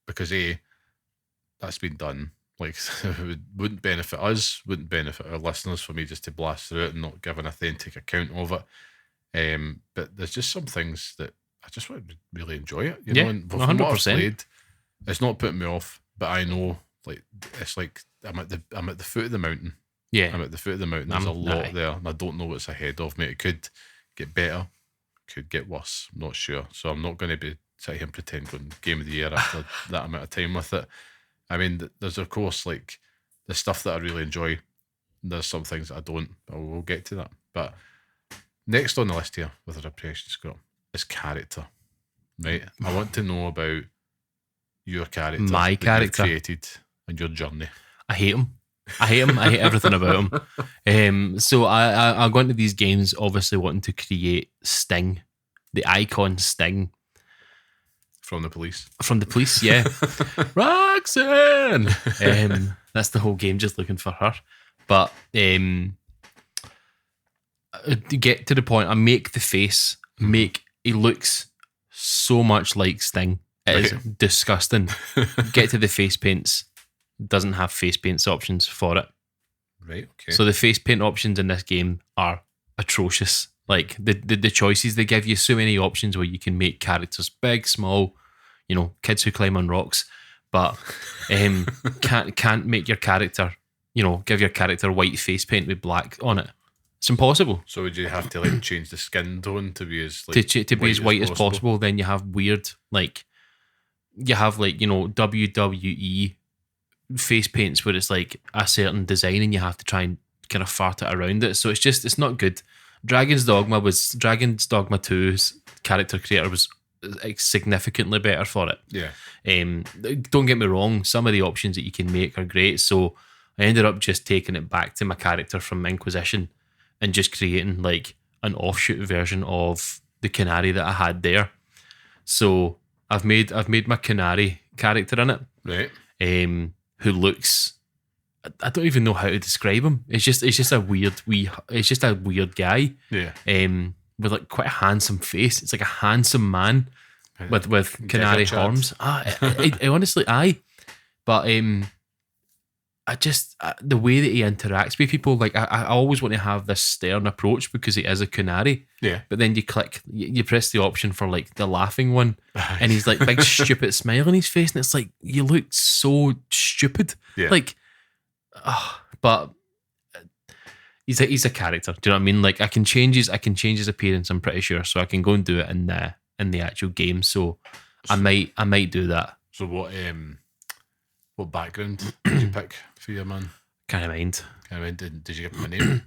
because that's been done. Like, it wouldn't benefit us, wouldn't benefit our listeners for me just to blast through it and not give an authentic account of it. But there's just some things that I just want to really enjoy it. And from 100%. what I've played, it's not putting me off, but I know, like, it's like I'm at the foot of the mountain. Yeah. I'm at the foot of the mountain. There's a lot there, and I don't know what's ahead of me. It could get better, could get worse. I'm not sure. So I'm not going to be sitting here and pretend going game of the year after that amount of time with it. I mean, there's of course like the stuff that I really enjoy. There's some things that I don't. But we'll get to that. But next on the list here with our impression, Scott, is character. Right. I want to know about your character. My character. You've created and your journey. I hate him. I hate everything about him. So I go into these games obviously wanting to create Sting, the icon Sting. From the police. From the police, yeah. Roxanne! That's the whole game, just looking for her. But to get to the point, I make the face, he looks so much like Sting. It is disgusting. Get to the face paints. Doesn't have face paints options for it. Right, okay. So the face paint options in this game are atrocious. Like the choices they give you, so many options where you can make characters big, small, kids who climb on rocks, but can't make your character, give your character white face paint with black on it. It's impossible. So would you have to change the skin tone to be as to be as white as possible? Then you have weird WWE face paints where it's like a certain design and you have to try and kind of fart it around it. So it's not good. Dragon's Dogma 2's character creator was significantly better for it. Yeah. Don't get me wrong, some of the options that you can make are great. So I ended up just taking it back to my character from Inquisition and just creating an offshoot version of the Canary that I had there. So I've made my Canary character in it. Right. Who looks, I don't even know how to describe him. It's just a weird guy. Yeah. With quite a handsome face. It's like a handsome man with canary horns. Honestly, but the way that he interacts with people, I always want to have this stern approach because he is a canary. Yeah. But then you press the option for the laughing one, and he's big stupid smile on his face, and it's like, you look so stupid. Yeah. But he's a character. Do you know what I mean? I can change his appearance, I'm pretty sure, so I can go and do it in the actual game. So I might do that. So what background did you pick for your man? Can't mind. Did you give him a name?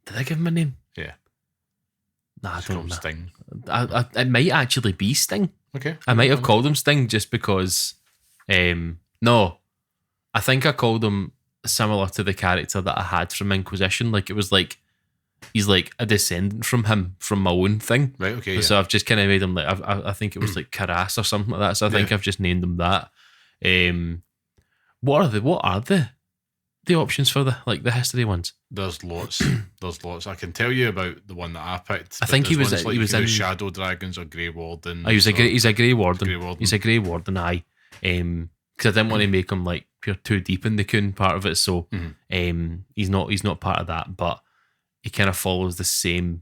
Did I give him a name? Yeah. Nah, I don't know. Sting. It might actually be Sting. Okay. I might have called him Sting just because. No, I think I called him similar to the character that I had from Inquisition. It was he's a descendant from him from my own thing. Right. Okay. So I've just kind of made him I think it was Karas or something like that. So I think I've just named him that. What are the options for the history ones? There's lots. I can tell you about the one that I picked. I think he was in Shadow Dragons or Grey Warden. He's a Grey Warden. He's a Grey Warden. Aye. Because I didn't want to make him pure too deep in the Coon part of it. So he's not part of that, but he kind of follows in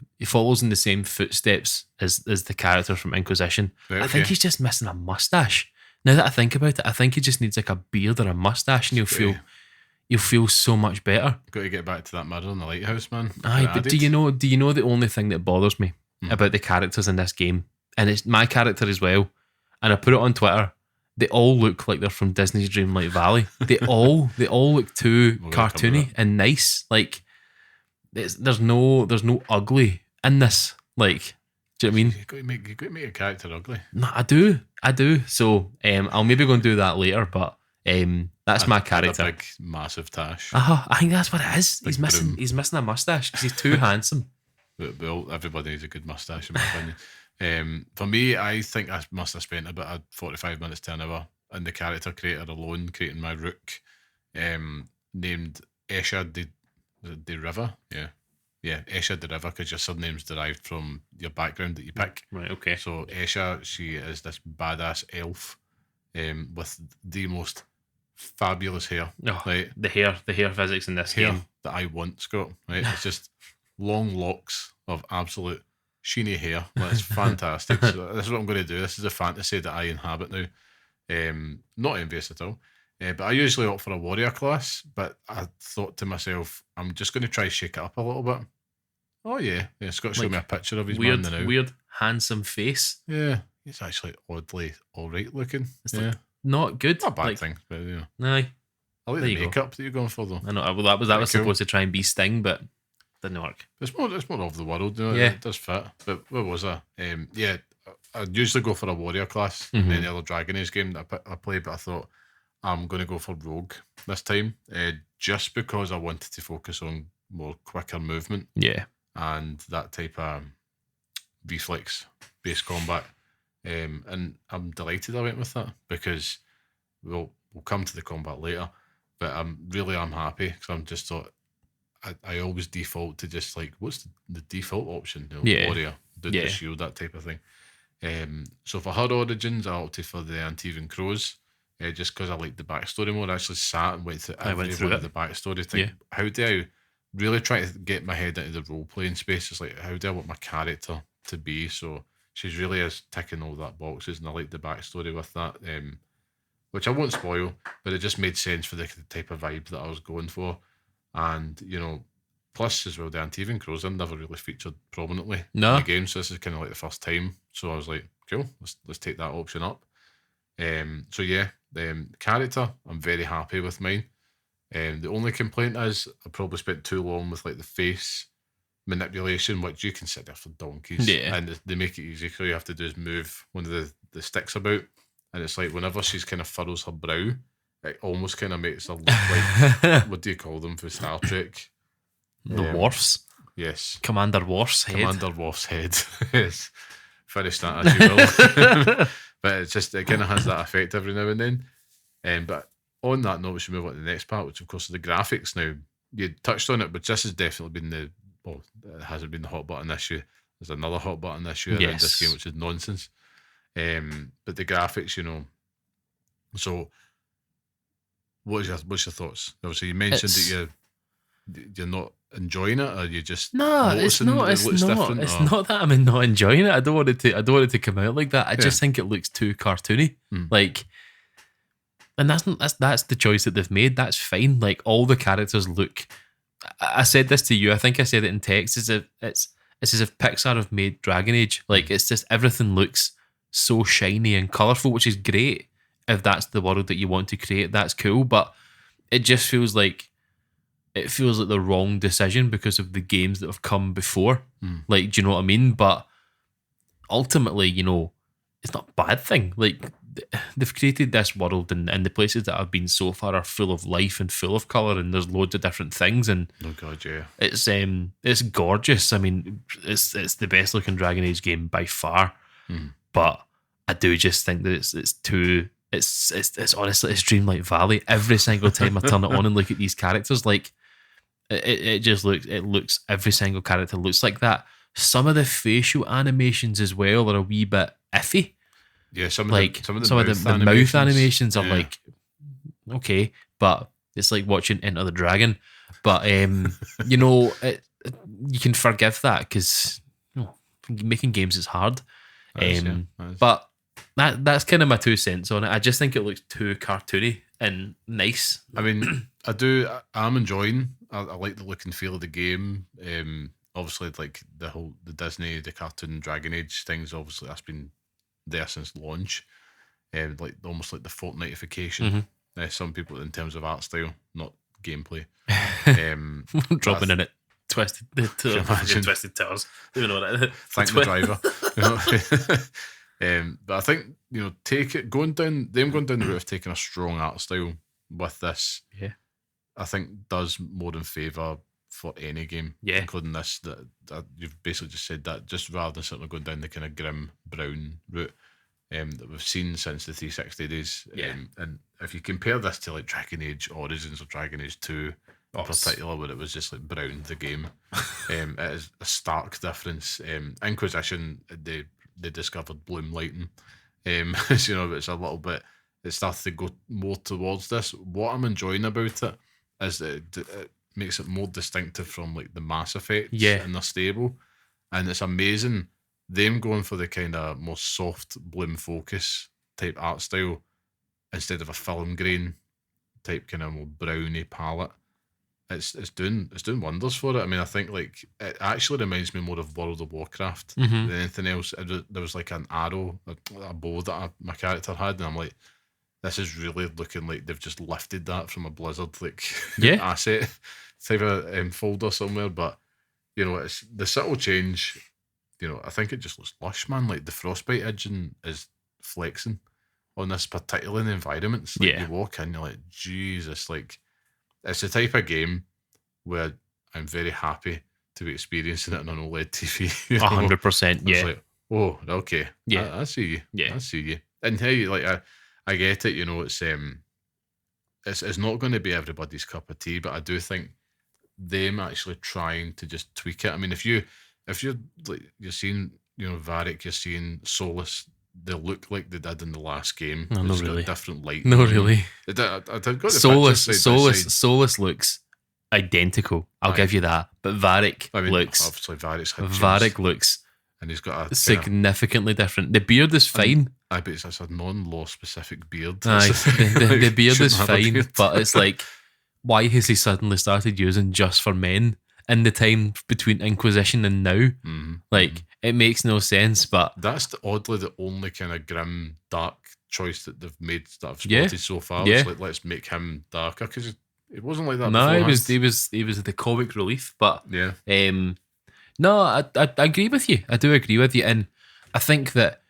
the same footsteps as the character from Inquisition. Right, okay. I think he's just missing a mustache. Now that I think about it, I think he just needs a beard or a mustache, and you'll feel so much better. Got to get back to that murder in the lighthouse, man. Aye, but do you know the only thing that bothers me about the characters in this game, and it's my character as well, and I put it on Twitter, they all look like they're from Disney's Dreamlight Valley. They all look too cartoony and nice. There's no ugly in this. Do you know what I mean? You got to make a character ugly. No, I do. So I'll maybe go and do that later, but that's my character. A big, massive tash. I think that's what it is. He's missing a mustache because he's too handsome. Well, everybody needs a good mustache, in my opinion. For me, I think I must have spent about 45 minutes to an hour in the character creator alone, creating my rook, named Esha the River. Yeah, Esha the River, because your surname's derived from your background that you pick. Right, okay. So Esha, she is this badass elf with the most fabulous hair. Oh, right? The hair physics in this game that I want, Scott. Right, it's just long locks of absolute sheeny hair. It's fantastic. So this is what I'm going to do. This is a fantasy that I inhabit now. Not envious at all. But I usually opt for a warrior class, but I thought to myself, I'm just going to try shake it up a little bit. Oh yeah, Scott showed me a picture of his man now. Weird, handsome face. Yeah, he's actually oddly all right looking. It's not good. Not a bad thing, but Aye. I like the makeup that you're going for though. I know. Well, that was supposed to try and be Sting, but didn't work. It's more of the world, you know, Yeah. it does fit. But what was I? I'd usually go for a warrior class in any other Dragon Age game that I play, but I thought I'm going to go for rogue this time, just because I wanted to focus on more quicker movement. Yeah. And that type of reflex-based combat. And I'm delighted I went with that, because we'll come to the combat later, but I'm happy, because I'm just thought I always default to just like, what's the default option? Warrior, do the shield, that type of thing. So for her origins, I opted for the Antivan Crows, just because I liked the backstory more. I actually sat and went through the backstory thing. Yeah. How do I really try to get my head into the role-playing space? It's like, how do I want my character to be? So she's really is ticking all that boxes, and I like the backstory with that, which I won't spoil, but it just made sense for the type of vibe that I was going for. And, you know, plus as well, the Antivan Crows, they're never really featured prominently in the game, so this is kind of like the first time. So I was like, cool, let's take that option up. The character, I'm very happy with mine. The only complaint is I probably spent too long with like the face manipulation, which you can sit there for donkeys, and they make it easy. So you have to do is move one of the sticks about, and it's like whenever she's kind of furrows her brow, it almost kind of makes her look like what do you call them for Star Trek? The Worf's. Yes. Commander Worf's head. Commander Worf's head. Yes. Finish that as you will. But it's just, it kind of has that effect every now and then. But on that note, we should move on to the next part, which of course is the graphics. Now, you touched on it, but this has definitely been it hasn't been the hot button issue. There's another hot button issue in this game, which is nonsense. But the graphics, you know. So, what's your thoughts? Obviously, you mentioned that you're not enjoying it, or you just it's not that I'm not enjoying it. I don't want it to come out like that. I just think it looks too cartoony. Like, and that's the choice that they've made. That's fine. Like, all the characters look. I said this to you. I think I said it in text. It's as if Pixar have made Dragon Age. Like, it's just everything looks so shiny and colourful, which is great. If that's the world that you want to create, that's cool. But it just feels like the wrong decision because of the games that have come before. Like, do you know what I mean? But ultimately, you know, it's not a bad thing. Like, they've created this world, and the places that I've been so far are full of life and full of colour, and there's loads of different things. And oh god, yeah, it's gorgeous. I mean, it's the best looking Dragon Age game by far. But I do just think that it's too. It's honestly, it's Dreamlight Valley. Every single time I turn it on and look at these characters, like it just looks. Every single character looks like that. Some of the facial animations as well are a wee bit iffy. Yeah, some of the mouth animations are like, okay, but it's like watching Enter the Dragon. But you know, you can forgive that because making games is hard. But that's kind of my 2 cents on it. I just think it looks too cartoony and nice. I mean, I'm enjoying. I like the look and feel of the game. Obviously, like the Disney, the cartoon Dragon Age things. Obviously, that's been there since launch. Like almost like the Fortniteification. Some people, in terms of art style, not gameplay. Dropping in it. Twisted Towers. You know what? Thank the driver. But I think, you know, going down the route of taking a strong art style with this, I think does more in favour for any game, including this. That you've basically just said that, just rather than certainly going down the kind of grim brown route that we've seen since the 360 days. And if you compare this to like Dragon Age Origins or Dragon Age 2 in particular, where it was just like brown the game, it is a stark difference. Inquisition, they discovered bloom lighting. You know, it's a little bit. It started to go more towards this. What I'm enjoying about it is that it makes it more distinctive from like the Mass Effect in their stable, and it's amazing them going for the kind of more soft bloom focus type art style instead of a film grain type kind of more browny palette. It's doing wonders for it. I mean, I think like it actually reminds me more of World of Warcraft than anything else. There was like an arrow, a bow that my character had, and I'm like, this is really looking like they've just lifted that from a Blizzard asset type of folder somewhere. But it's the subtle change. I think it just looks lush, man. Like the Frostbite engine is flexing on this, particularly in the environments. Like you walk in, you're like, Jesus, like it's the type of game where I'm very happy to be experiencing it on an OLED TV. 100%, yeah. It's like, oh, okay. Yeah. I see you. Yeah. I see you. And hey, like I get it, it's not going to be everybody's cup of tea, but I do think them actually trying to just tweak it. I mean, if you're like you're seeing, Varric, you're seeing Solus, they look like they did in the last game. No, not really. Got different light. No, really. I got the Solus looks identical. I'll give you that. But Varric looks obviously Varric looks, and he's got a significantly different. The beard is fine. I bet it's a non-law specific beard. The beard is fine, but it's like, why has he suddenly started using just for men in the time between Inquisition and now? It makes no sense. But that's oddly the only kind of grim, dark choice that they've made that I've spotted so far. It's like, let's make him darker, because it wasn't like that. No, he was the comic relief. But no, I agree with you. I do agree with you, and I think that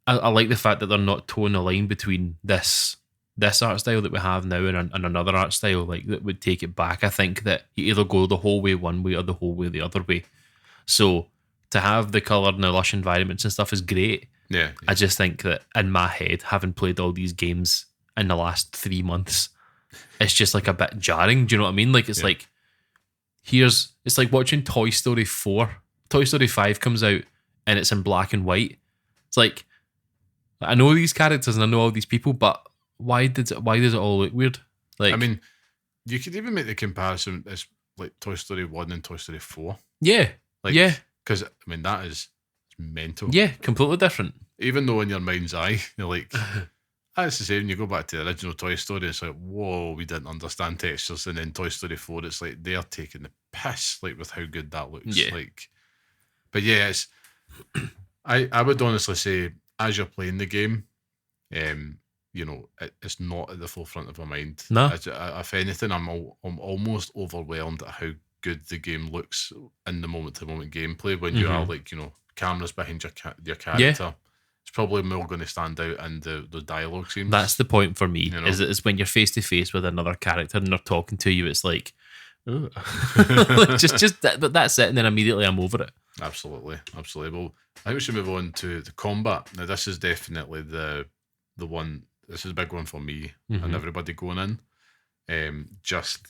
I like the fact that they're not towing the line between this art style that we have now and another art style like that would take it back. I think that you either go the whole way one way or the whole way the other way. So to have the colour and the lush environments and stuff is great. Yeah. I just think that in my head, having played all these games in the last 3 months, it's just like a bit jarring. Do you know what I mean? Like it's like it's like watching Toy Story 4. Toy Story 5 comes out and it's in black and white. It's like, I know these characters and I know all these people, but why does it all look weird? Like, I mean, you could even make the comparison as like Toy Story 1 and Toy Story 4. Yeah. Like, yeah. Because, I mean, that is mental. Yeah, completely different. Even though in your mind's eye, you're like, that's the same. When you go back to the original Toy Story, it's like, whoa, we didn't understand textures. And then Toy Story 4, it's like they're taking the piss, like, with how good that looks. Yeah. Like, but yeah, it's, I would honestly say, as you're playing the game, it's not at the forefront of my mind. No. If anything, I'm almost overwhelmed at how good the game looks in the moment-to-moment gameplay when you are like, cameras behind your character. Yeah. It's probably more going to stand out in the dialogue scenes. That's the point for me. Is when you're face to face with another character and they're talking to you, it's like, that's it, and then immediately I'm over it. Absolutely. Well, I think we should move on to the combat. Now, this is definitely the one. This is a big one for me and everybody going in. Just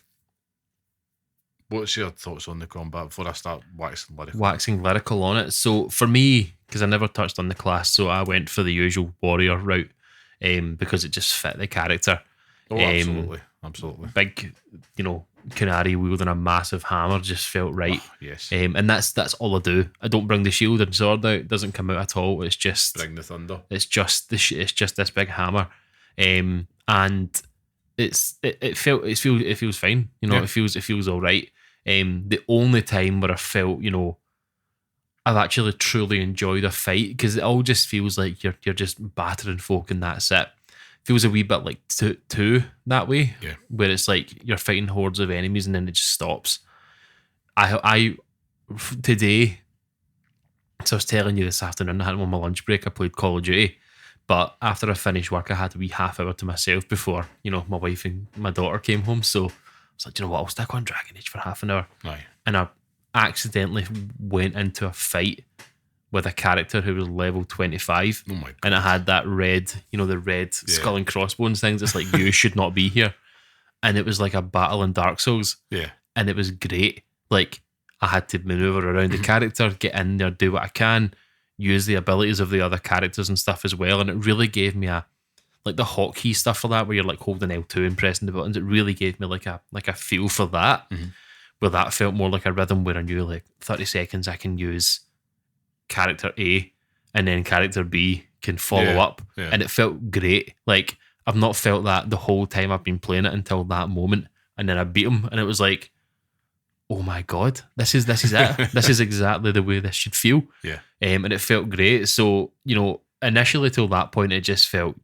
what's your thoughts on the combat before I start waxing lyrical on it? So for me, because I never touched on the class, so I went for the usual warrior route because it just fit the character. Oh, absolutely. Big, canary wielding a massive hammer just felt right. Oh, yes. And that's all I do. I don't bring the shield and sword out. It doesn't come out at all. It's just bring the thunder. It's just this big hammer. And it feels fine. It feels all right. The only time where I felt, I've actually truly enjoyed a fight, because it all just feels like you're just battering folk and that's it. Feels a wee bit like two that way, where it's like you're fighting hordes of enemies and then it just stops. I today, so I was telling you this afternoon, I had on my lunch break, I played Call of Duty, but after I finished work, I had a wee half hour to myself before, my wife and my daughter came home. So I was like, you know what, I'll stick on Dragon Age for half an hour. Aye. And I accidentally went into a fight with a character who was level 25. Oh my God. And I had that red, the red skull and crossbones things. It's like, you should not be here. And it was like a battle in Dark Souls. Yeah. And it was great. Like, I had to maneuver around the character, get in there, do what I can, use the abilities of the other characters and stuff as well. And it really gave me the hotkey stuff for that, where you're like holding L2 and pressing the buttons. It really gave me like a feel for that, where that felt more like a rhythm, where I knew like 30 seconds I can use character A and then character B can follow up. Yeah. And it felt great. Like, I've not felt that the whole time I've been playing it until that moment. And then I beat him and it was like, oh my God, this is it. This is exactly the way this should feel. Yeah. And it felt great. So, initially till that point, it just felt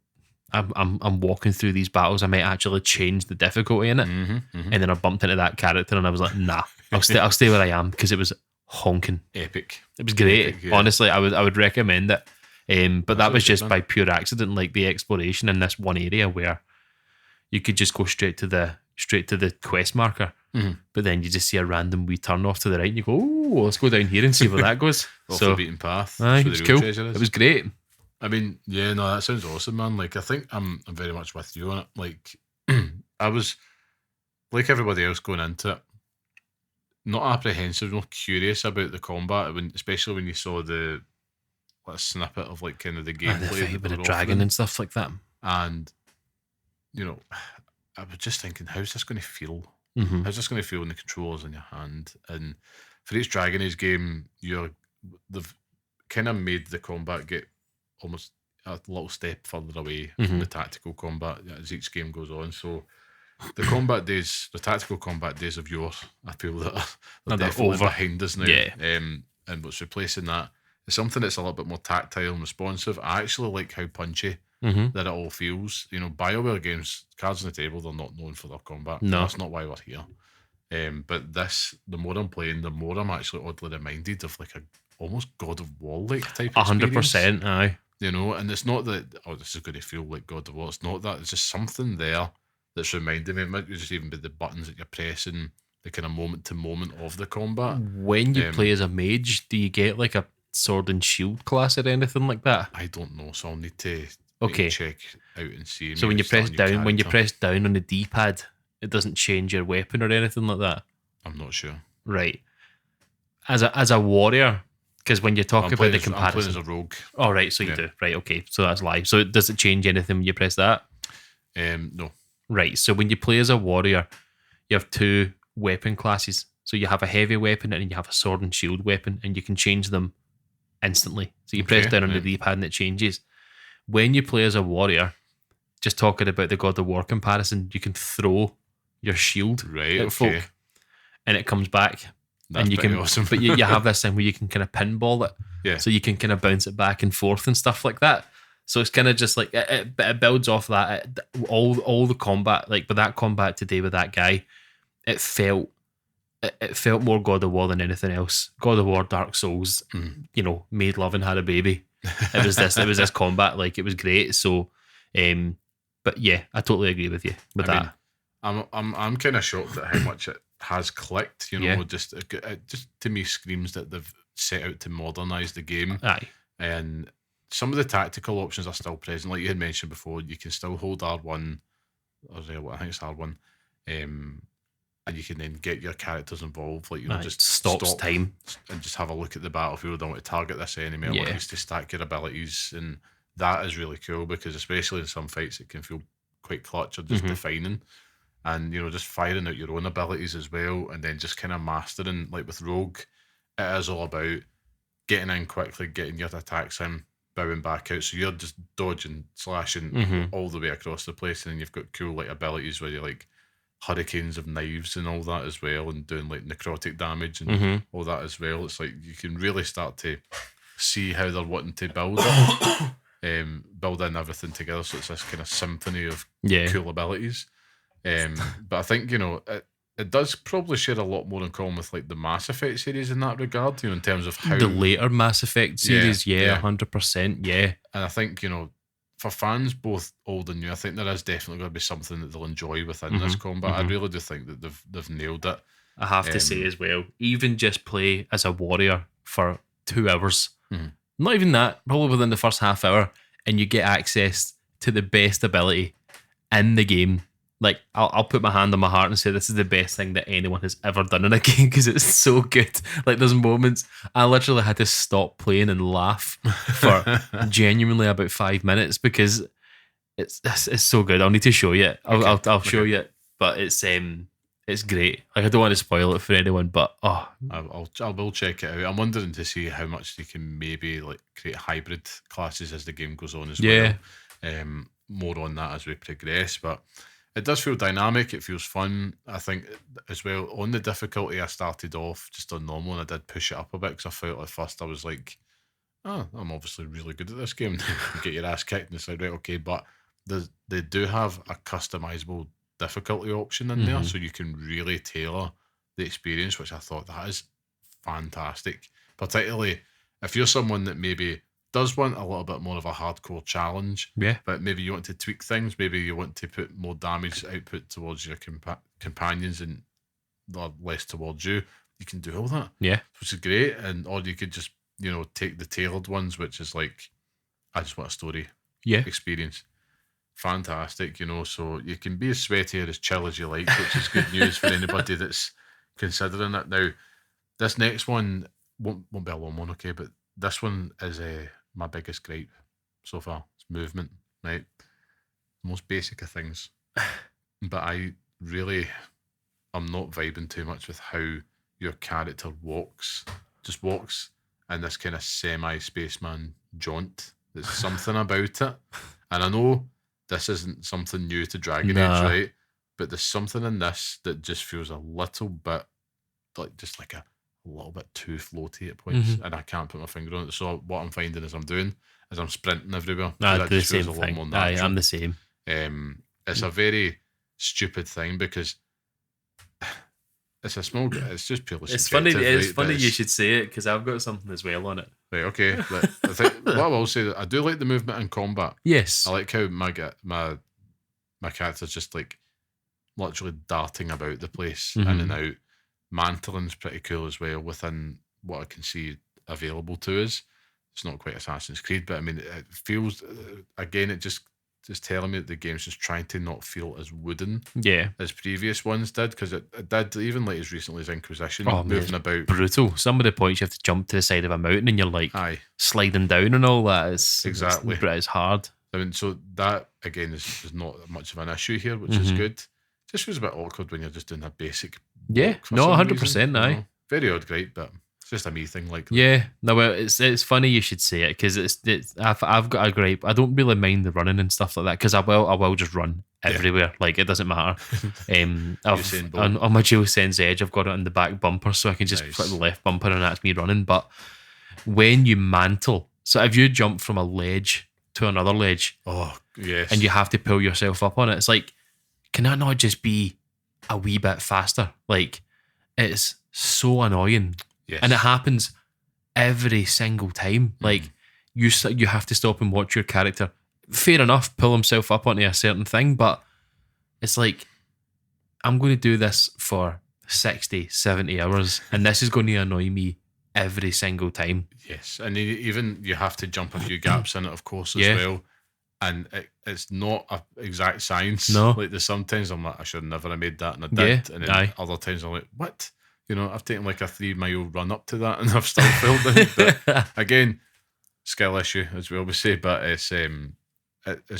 I'm walking through these battles. I might actually change the difficulty in it. And then I bumped into that character and I was like, nah, I'll stay where I am, because it was honking. Epic. It was great. Epic, yeah. Honestly, I would recommend it. But that was just good, by pure accident, like the exploration in this one area where you could just go straight to the quest marker, but then you just see a random wee turn off to the right, and you go, "Oh, let's go down here and see where that goes." Off the beaten path. It was cool. It was great. I mean, yeah, no, that sounds awesome, man. Like, I think I'm very much with you on it. Like, I was like everybody else going into it, not apprehensive, not curious about the combat, especially when you saw the snippet of like kind of the gameplay, with the dragon and stuff like that. And you know, I was just thinking, how's this going to feel? How's this going to feel when the controllers in your hand? And for each Dragon Age game, they've kind of made the combat get almost a little step further away from the tactical combat as each game goes on. So the tactical combat days of yore, I feel that they're definitely over behind us now. Yeah. And what's replacing that is something that's a little bit more tactile and responsive. I actually like how punchy that it all feels. You know, BioWare games, cards on the table, they're not known for their combat. No. That's not why we're here. But the more I'm playing, the more I'm actually oddly reminded of like a almost God of War like type experience. 100%, aye. You know, and it's not that, this is going to feel like God of War. It's not that. It's just something there that's reminding me. It might just even be the buttons that you're pressing, the kind of moment to moment of the combat. When you play as a mage, do you get like a sword and shield class or anything like that? I don't know, so I'll need to check out and see. So when you press down on the D-pad, it doesn't change your weapon or anything like that? I'm not sure. Right. As a warrior, because when you talk about the comparison, I'm playing as a rogue. Oh, right, so you do. Right, okay, so that's live. So does it change anything when you press that? No. Right, so when you play as a warrior, you have two weapon classes. So you have a heavy weapon and you have a sword and shield weapon, and you can change them instantly. So you press down on the D-pad and it changes. When you play as a warrior, just talking about the God of War comparison, you can throw your shield at folk and it comes back. That's and you can, awesome. But you have this thing where you can kind of pinball it. Yeah. So you can kind of bounce it back and forth and stuff like that. So it's kind of just like it builds off that. All the combat, like with that combat today with that guy, it felt more God of War than anything else. God of War, Dark Souls, you know, made love and had a baby. It was this combat, like it was great. So, but yeah, I totally agree with you with that. I'm kind of shocked at how much it has clicked. You know, just to me screams that they've set out to modernise the game. Aye, and some of the tactical options are still present, like you had mentioned before. You can still hold R1, or I think it's R1, and you can then get your characters involved. Like, you know, just stop time and just have a look at the battlefield. I want to target this enemy. I want to stack your abilities, and that is really cool because especially in some fights, it can feel quite clutch or just defining. And, you know, just firing out your own abilities as well, and then just kind of mastering. Like with Rogue, it is all about getting in quickly, getting your attacks in, bowing back out. So you're just dodging, slashing all the way across the place, and then you've got cool like abilities where you're like hurricanes of knives and all that as well, and doing like necrotic damage and all that as well. It's like you can really start to see how they're wanting to build it, build in everything together. So it's this kind of symphony of cool abilities. But I think, you know, it does probably share a lot more in common with like the Mass Effect series in that regard, you know, in terms of how the later Mass Effect series, 100%, yeah. And I think, you know, for fans both old and new, I think there is definitely going to be something that they'll enjoy within this combat. I really do think that they've nailed it. I have to say as well, even just play as a warrior for 2 hours, not even that, probably within the first half hour, and you get access to the best ability in the game. Like, I'll put my hand on my heart and say this is the best thing that anyone has ever done in a game because it's so good. Like, there's moments I literally had to stop playing and laugh for genuinely about 5 minutes because it's so good. I'll need to show you it. I'll show you it, but it's great. Like, I don't want to spoil it for anyone, but I will check it out. I'm wondering to see how much you can maybe like create hybrid classes as the game goes on as well. More on that as we progress, but it does feel dynamic. It feels fun. I think as well on the difficulty, I started off just on normal and I did push it up a bit because I felt at first I was like, I'm obviously really good at this game. You get your ass kicked and it's like, right, okay, but they do have a customizable difficulty option in there, so you can really tailor the experience, which I thought that is fantastic. Particularly if you're someone that maybe does want a little bit more of a hardcore challenge, but maybe you want to tweak things, maybe you want to put more damage output towards your companions and less towards you, you can do all that. Yeah. Which is great. And or you could just, take the tailored ones, which is like, I just want a story experience. Fantastic, so you can be as sweaty or as chill as you like, which is good news for anybody that's considering it. Now, this next one won't be a long one, okay, but this one is my biggest gripe so far. It's movement, right? Most basic of things. But I'm not vibing too much with how your character just walks in this kind of semi-spaceman jaunt. There's something about it. And I know this isn't something new to Dragon Age, right? But there's something in this that just feels a little bit like a little bit too floaty at points, and I can't put my finger on it. So what I'm finding is I'm sprinting everywhere. That the same thing. I'm the same. It's a very stupid thing because it's a small. It's just purely. It's funny. It's funny you should say it because I've got something as well on it. Right. Okay. But I think what I will say, I do like the movement in combat. Yes. I like how my character's just like literally darting about the place in and out. Mantling's pretty cool as well within what I can see available to us. It's not quite Assassin's Creed, but I mean, it feels, again, it just telling me that the game's just trying to not feel as wooden as previous ones did, because it did, even like as recently as Inquisition, moving about. Brutal. Some of the points you have to jump to the side of a mountain and you're like sliding down and all that. Exactly. It's hard. I mean, so that, again, is not much of an issue here, which is good. Just feels a bit awkward when you're just doing a basic. Yeah, no, 100%. Aye, very odd, great, but it's just a me thing. Like, yeah, no, well, it's funny you should say it because I've got a gripe. I don't really mind the running and stuff like that because I will just run everywhere. Like, it doesn't matter. On my Dual Sense Edge, I've got it on the back bumper, so I can just flip the left bumper and that's me running. But when you mantle, so if you jump from a ledge to another ledge, and you have to pull yourself up on it, it's like, can that not just be a wee bit faster? Like, it's so annoying. Yes. And it happens every single time. Like, you have to stop and watch your character, fair enough, pull himself up onto a certain thing, but it's like, I'm going to do this for 60, 70 hours, and this is going to annoy me every single time. Yes, and even you have to jump a few gaps in it, of course, as well. And it's not an exact science. No. Like, there's sometimes I'm like, I should never have made that, and I did. And then other times I'm like, what? I've taken like a 3-mile run up to that and I've still failed it. But again, skill issue, as we always say, but it's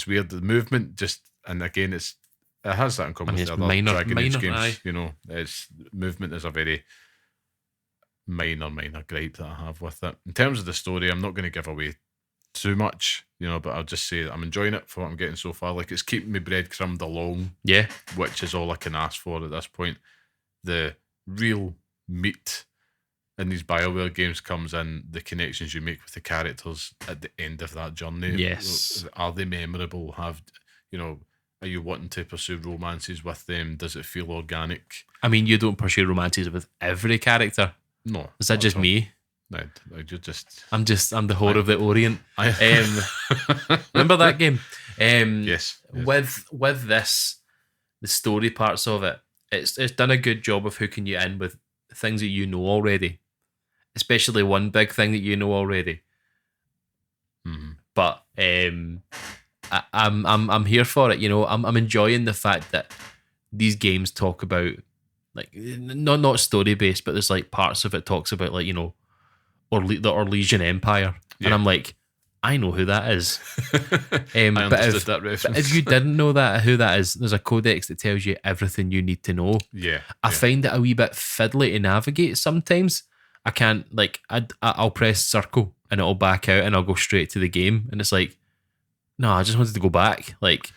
weird. The movement just, and again, it has that in common with the other Dragon Age games. It's movement is a very minor gripe that I have with it. In terms of the story, I'm not going to give away too much, but I'll just say that I'm enjoying it for what I'm getting so far. Like, it's keeping me breadcrumbed along, which is all I can ask for at this point. The real meat in these BioWare games comes in the connections you make with the characters at the end of that journey. Yes. Are they memorable? Are you wanting to pursue romances with them? Does it feel organic? I mean, you don't pursue romances with every character. No. Is that just me? No, you're just... I'm the whore of the Orient. Remember that game? Yes. With this, the story parts of it, it's done a good job of hooking you in with things that you know already, especially one big thing that you know already. But I'm here for it. I'm enjoying the fact that these games talk about, like, not story based, but there's like parts of it talks about, like, the Orlesian Empire, and I'm like, I know who that is. I understood that reference. But if you didn't know who that is, there's a codex that tells you everything you need to know. Yeah. I find it a wee bit fiddly to navigate sometimes. I can't, like, I'll press circle and it'll back out and I'll go straight to the game. And it's like, no, I just wanted to go back. Like,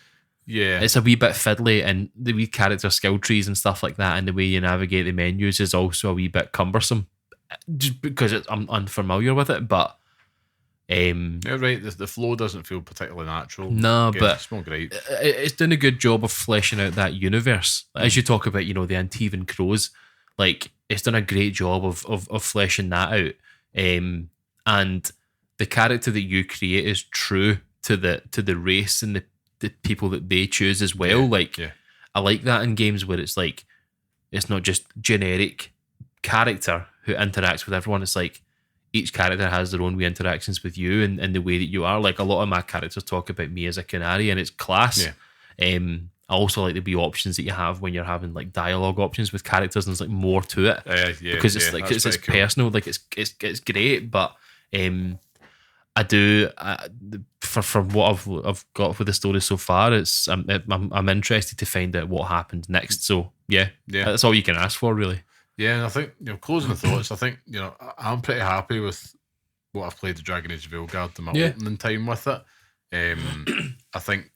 yeah, it's a wee bit fiddly, and the wee character skill trees and stuff like that, and the way you navigate the menus is also a wee bit cumbersome, just because I'm unfamiliar with it. But you're right. The flow doesn't feel particularly natural. No, but it's not great. It's done a good job of fleshing out that universe. As you talk about, the Antivan Crows, Like, it's done a great job of fleshing that out. And the character that you create is true to the race and the people that they choose as well. I like that in games where it's like, it's not just generic character who interacts with everyone. It's like each character has their own wee interactions with you and the way that you are. Like, a lot of my characters talk about me as a canary, and it's class. I also like the wee options that you have when you're having like dialogue options with characters, and there's like more to it because it's like it's cool. Personal. Like, it's great, but from what I've got with the story so far, I'm interested to find out what happened next. So yeah, that's all you can ask for, really. Yeah, and I think, closing thoughts, I think, I'm pretty happy with what I've played the Dragon Age Veilguard and my opening time with it. I think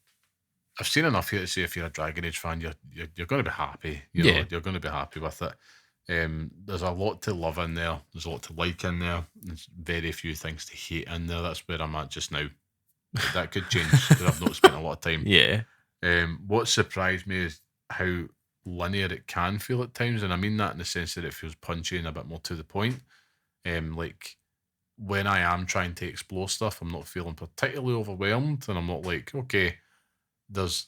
I've seen enough here to say if you're a Dragon Age fan, you're going to be happy. You're going to be happy with it. There's a lot to love in there. There's a lot to like in there. There's very few things to hate in there. That's where I'm at just now. But that could change because I've not spent a lot of time. Yeah. What surprised me is how linear it can feel at times, and I mean that in the sense that it feels punchy and a bit more to the point. Like, when I am trying to explore stuff, I'm not feeling particularly overwhelmed, and I'm not like, okay, there's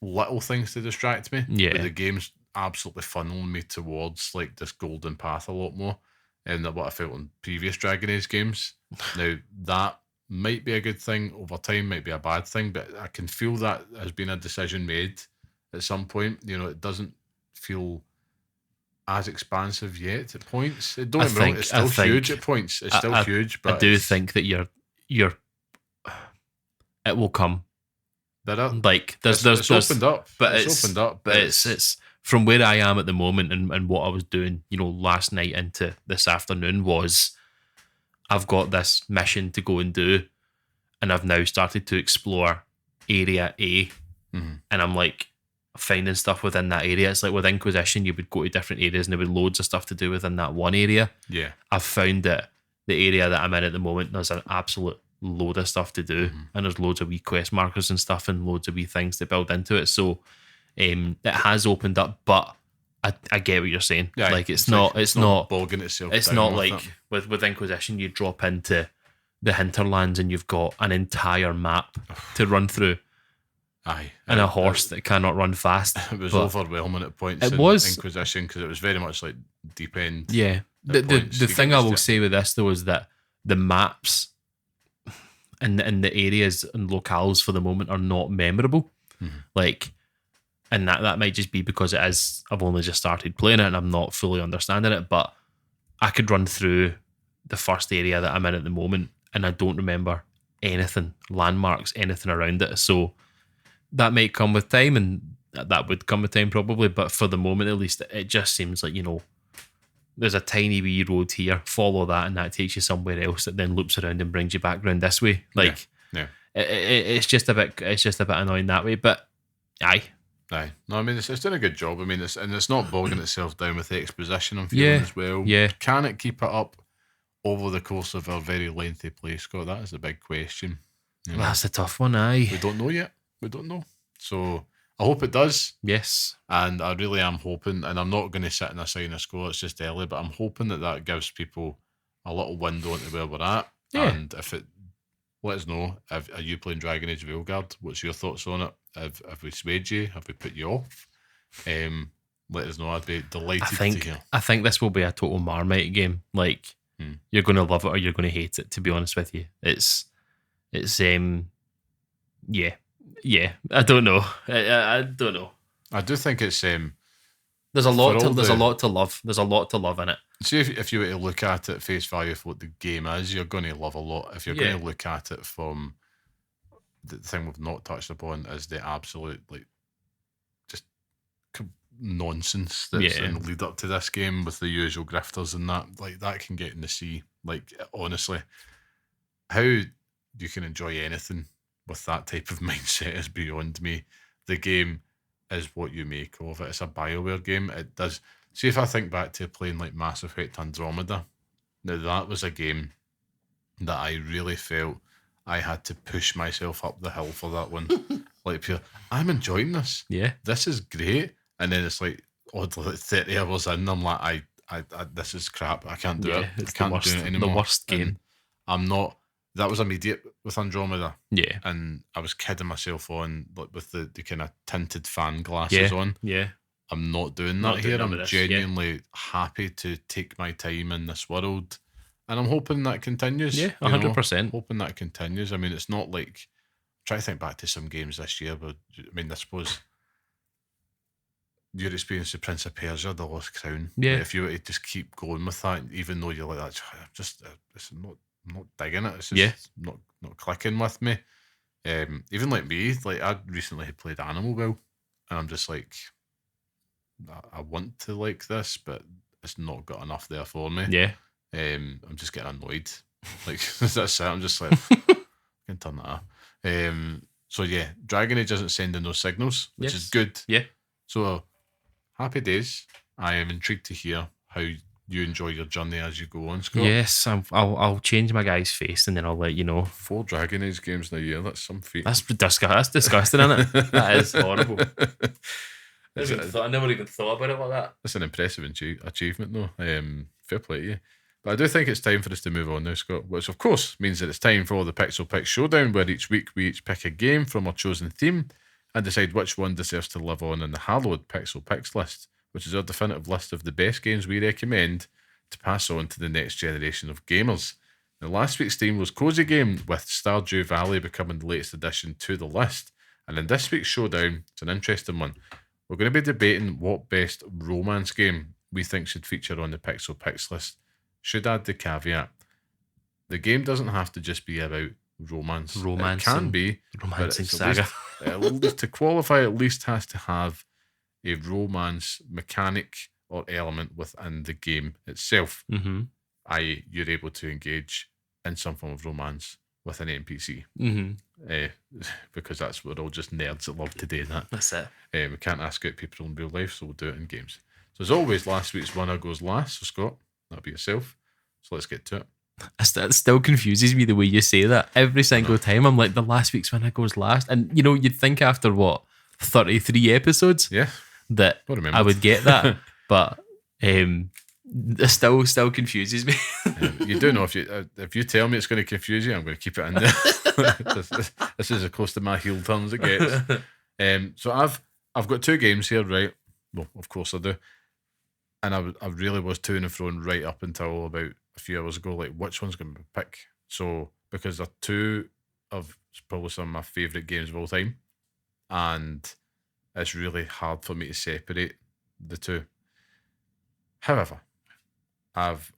little things to distract me. But the game's absolutely funneling me towards like this golden path a lot more than what I felt in previous Dragon Age games. Now, that might be a good thing over time, might be a bad thing, but I can feel that has been a decision made at some point. It doesn't feel as expansive yet at points. Don't get me wrong, it's still huge at points. It's still huge, but I do think that you're it will come. Like, there's opened up, but it's opened up. But it's from where I am at the moment and what I was doing, last night into this afternoon was, I've got this mission to go and do, and I've now started to explore Area A, and I'm like finding stuff within that area. It's like with Inquisition, you would go to different areas and there would be loads of stuff to do within that one area. Yeah, I've found that the area that I'm in at the moment, there's an absolute load of stuff to do, and there's loads of wee quest markers and stuff and loads of wee things to build into it. So it has opened up, but I get what you're saying. Yeah, like it's not bogging itself. It's not like with Inquisition, you drop into the hinterlands and you've got an entire map to run through. And a horse that cannot run fast. It was overwhelming at points. It was Inquisition because it was very much like deep end. Yeah. The thing I will say with this though is that the maps and the areas and locales for the moment are not memorable. Like, and that might just be because I've only just started playing it and I'm not fully understanding it, but I could run through the first area that I'm in at the moment and I don't remember anything, landmarks, anything around it. So that might come with time, and that would come with time probably, but for the moment at least, it just seems like, there's a tiny wee road here, follow that, and that takes you somewhere else that then loops around and brings you back around this way. Like, it's just a bit annoying that way, but aye. No, I mean, it's done a good job. I mean, it's not bogging itself down with the exposition, I'm feeling as well. Yeah. Can it keep it up over the course of a very lengthy play, Scott? That is a big question. That's a tough one, aye. We don't know yet. We don't know. So I hope it does. Yes. And I really am hoping, and I'm not going to sit and assign a score, it's just early, but I'm hoping that gives people a little window into where we're at. Yeah. And if it, let us know, are you playing Dragon Age Veilguard? What's your thoughts on it? Have we swayed you? Have we put you off? Let us know. I'd be delighted to hear. I think this will be a total Marmite game. Like, you're going to love it or you're going to hate it, to be honest with you. It's yeah. I don't know. I don't know. I do think it's there's a lot to love. There's a lot to love in it. See, if you were to look at it face value for what the game is, you're going to love a lot. If you're going to look at it from the thing we've not touched upon is the absolute just nonsense that's in the lead up to this game with the usual grifters and that can get in the sea. Like, honestly, how you can enjoy anything with that type of mindset is beyond me. The game is what you make of it. It's a BioWare game. It does. See, if I think back to playing like Mass Effect Andromeda, now that was a game that I really felt I had to push myself up the hill for that one. I'm enjoying this. Yeah. This is great. And then it's like, oddly, like 30 hours in, I'm like, this is crap. I can't do it. It's I can't the worst, do it anymore. The worst game. And I'm not. That was immediate with Andromeda. Yeah. And I was kidding myself on with the kind of tinted fan glasses on. Yeah. I'm not doing that here. I'm genuinely happy to take my time in this world. And I'm hoping that continues. Yeah, 100%. Hoping that continues. I mean, it's not like... Try to think back to some games this year, but I mean, I suppose your experience with Prince of Persia, The Lost Crown. Yeah. If you were to just keep going with that, even though you're like that, I'm not digging it. It's just not clicking with me. Even like me, like I recently had played Animal Will, and I'm just like, I want to like this, but it's not got enough there for me. Yeah. I'm just getting annoyed. Like that's it. I'm just like, I can turn that off. So yeah, Dragon Age isn't sending those signals, which is good. Yeah. So happy days. I am intrigued to hear how you enjoy your journey as you go on, Scott. Yes, I'll change my guy's face and then I'll let you know. 4 Dragon Age games in a year. That's some feat. That's disgusting, isn't it? That is horrible. I never even thought about it like that. That's an impressive achievement, though. Fair play to you. But I do think it's time for us to move on now, Scott, which of course means that it's time for the Pixel Picks Showdown, where each week we each pick a game from our chosen theme and decide which one deserves to live on in the hallowed Pixel Picks list, which is our definitive list of the best games we recommend to pass on to the next generation of gamers. Now, last week's theme was Cozy Game, with Stardew Valley becoming the latest addition to the list. And in this week's showdown, it's an interesting one. We're going to be debating what best romance game we think should feature on the Pixel Picks list. Should add the caveat, the game doesn't have to just be about romance. It can be. Romancing saga. To qualify, at least has to have a romance mechanic or element within the game itself. Mm-hmm. I.e., you're able to engage in some form of romance with an NPC. Mm-hmm. Because that's what we're all just nerds that love to do that. That's it. We can't ask out people in real life, so we'll do it in games. So as always, last week's winner goes last. So Scott, that'll be yourself. So let's get to it. It still confuses me the way you say that. Every single time I'm like, the last week's winner goes last. And you know, you'd think after 33 episodes that I would get that. But it still confuses me. You do know if you tell me it's going to confuse you, I'm going to keep it in there. This is as close to my heel turn as it gets. So I've got 2 games here, right? Well, of course I do. And I really was to and fro right up until about a few hours ago, like which one's going to be pick. So because they're 2 of probably some of my favourite games of all time, and it's really hard for me to separate the 2. However, I've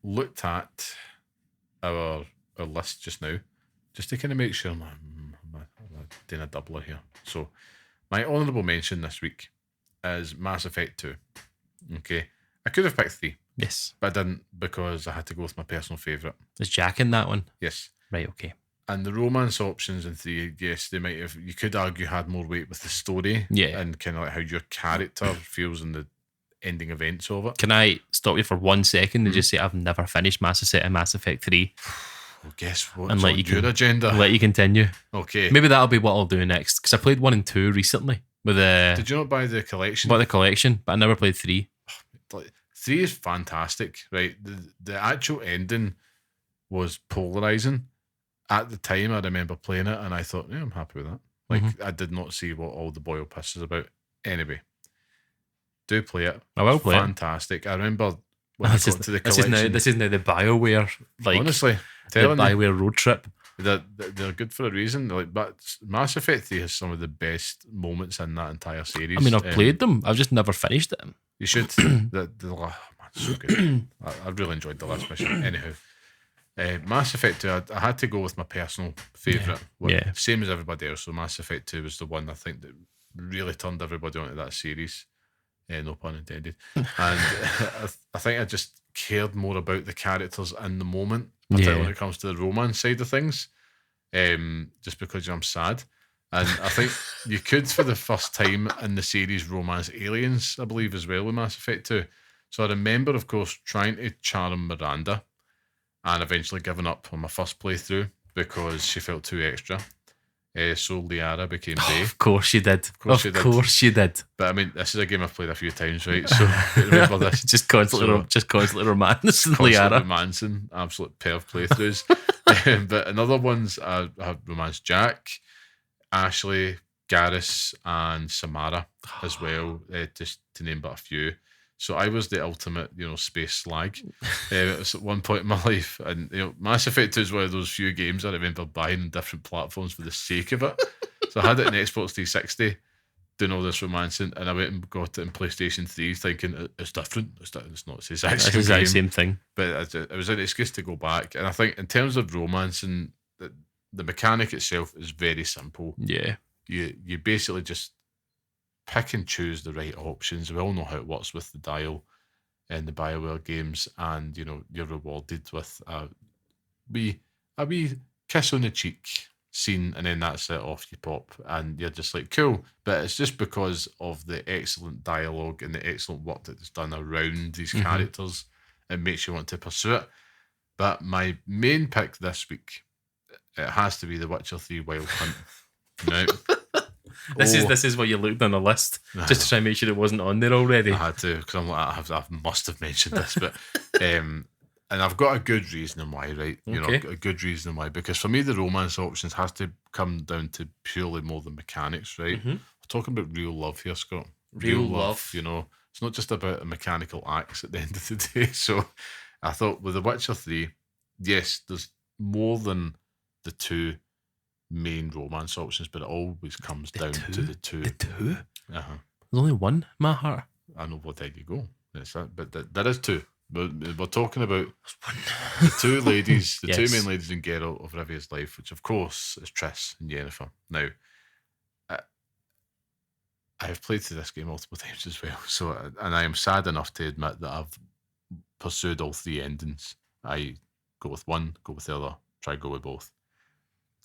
looked at our list just now, just to kind of make sure I'm doing a doubler here. So my honourable mention this week is Mass Effect 2. Okay. I could have picked 3. Yes. But I didn't, because I had to go with my personal favourite. Is Jack in that one? Yes. Right, okay. And the romance options in 3, yes, they might have, you could argue, had more weight with the story. Yeah. And kind of like how your character feels in the ending events of it. Can I stop you for 1 second and just say I've never finished Mass Effect 3? Well, guess what? And let you your agenda. Let you continue. Okay. Maybe that'll be what I'll do next, because I played 1 and 2 recently. Did you not buy the collection? Bought the collection, but I never played 3. 3 is fantastic, right? The actual ending was polarizing. At the time, I remember playing it and I thought, yeah, I'm happy with that. Like, I did not see what all the boil piss is about. Anyway, do play it. I will play fantastic. I remember when I got to the collection. This is now the BioWare, honestly, the BioWare road trip. They're good for a reason. But Mass Effect 3 has some of the best moments in that entire series. I mean, I've played them. I've just never finished them. You should. So good. I really enjoyed the last mission. Anyhow, Mass Effect 2, I had to go with my personal favourite. Same as everybody else. So Mass Effect 2 was the one I think that really turned everybody onto that series. No pun intended. And I think I just cared more about the characters in the moment, particularly when it comes to the romance side of things. Just because I'm sad. And I think you could, for the first time in the series, romance aliens, I believe, as well with Mass Effect 2. So I remember, of course, trying to charm Miranda and eventually giving up on my first playthrough because she felt too extra. so Liara became Bay. Of course you did. Of course you did. But I mean, this is a game I've played a few times, right? So remember this. just constantly romancing Liara. Romancing, absolute perv playthroughs. But in other ones, I have romanced Jack, Ashley, Garrus, and Samara as well, just to name but a few. So I was the ultimate, space slag. It was at one point in my life, and Mass Effect 2 is one of those few games I remember buying on different platforms for the sake of it. So I had it in Xbox 360, doing all this romancing, and I went and got it in PlayStation 3, thinking it's different. It's not the exact same thing. But it was an excuse to go back. And I think in terms of romancing, the mechanic itself is very simple. Yeah, you basically just pick and choose the right options. We all know how it works with the dial in the BioWare games, and you're rewarded with a wee kiss on the cheek scene, and then that's it, off you pop, and you're just like, cool. But it's just because of the excellent dialogue and the excellent work that's done around these characters, it makes you want to pursue it. But my main pick this week, it has to be The Witcher 3 Wild Hunt. Now, This is what you looked on the list just to try and make sure it wasn't on there already. I had to, because I'm like, I must have mentioned this, but and I've got a good reason why, right? A good reason why, because for me the romance options has to come down to purely more than mechanics, right? We're talking about real love here, Scott. Real love. It's not just about a mechanical axe at the end of the day. So I thought with The Witcher 3, yes, there's more than the two main romance options, but it always comes down to the two. The two? There's only one, my heart. I know, well, there you go. That's that, but there is two. We're talking about the two ladies, the two main ladies in Geralt of Rivia's life, which of course is Triss and Yennefer. Now, I have played through this game multiple times as well, and I am sad enough to admit that I've pursued all three endings. I go with one, go with the other, try go with both.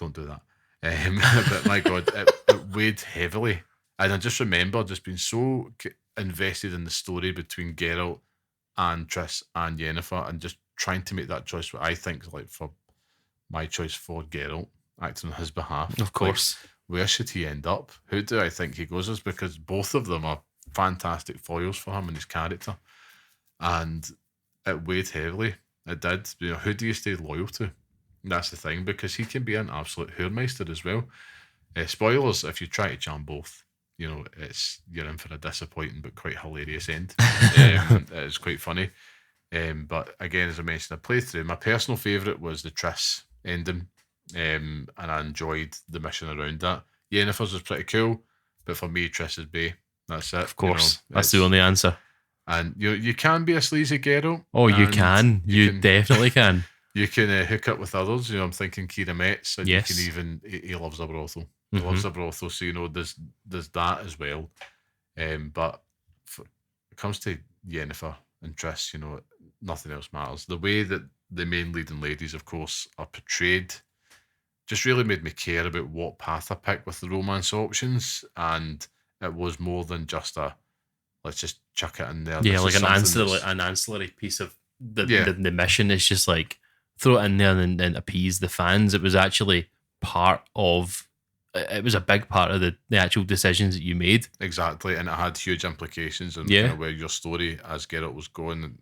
Don't do that. But my God, it weighed heavily. And I just remember just being so invested in the story between Geralt and Triss and Yennefer, and just trying to make that choice, what I think is like for my choice for Geralt, acting on his behalf. Of course. Like, where should he end up? Who do I think he goes as? Because both of them are fantastic foils for him and his character. And it weighed heavily. It did. Who do you stay loyal to? That's the thing, because he can be an absolute hoormeister as well. Spoilers, if you try to charm both, you're in for a disappointing but quite hilarious end. It's quite funny. But again, as I mentioned, I played through. My personal favourite was the Triss ending, and I enjoyed the mission around that. Yennefer's was pretty cool, but for me, Triss is Bay. That's it. Of course. That's the only answer. And you can be a sleazy Geralt. Oh, you can. You definitely can. You can hook up with others. I'm thinking Kira Metz, and yes. You can even, he loves a brothel. He loves a brothel, so there's that as well. But when it comes to Yennefer and Triss, nothing else matters. The way that the main leading ladies, of course, are portrayed just really made me care about what path I picked with the romance options, and it was more than just let's just chuck it in there. Yeah, like an ancillary piece of the mission. It's just like, throw it in there and appease the fans. It was actually it was a big part of the actual decisions that you made. Exactly, and it had huge implications on kind of where your story as Geralt was going, and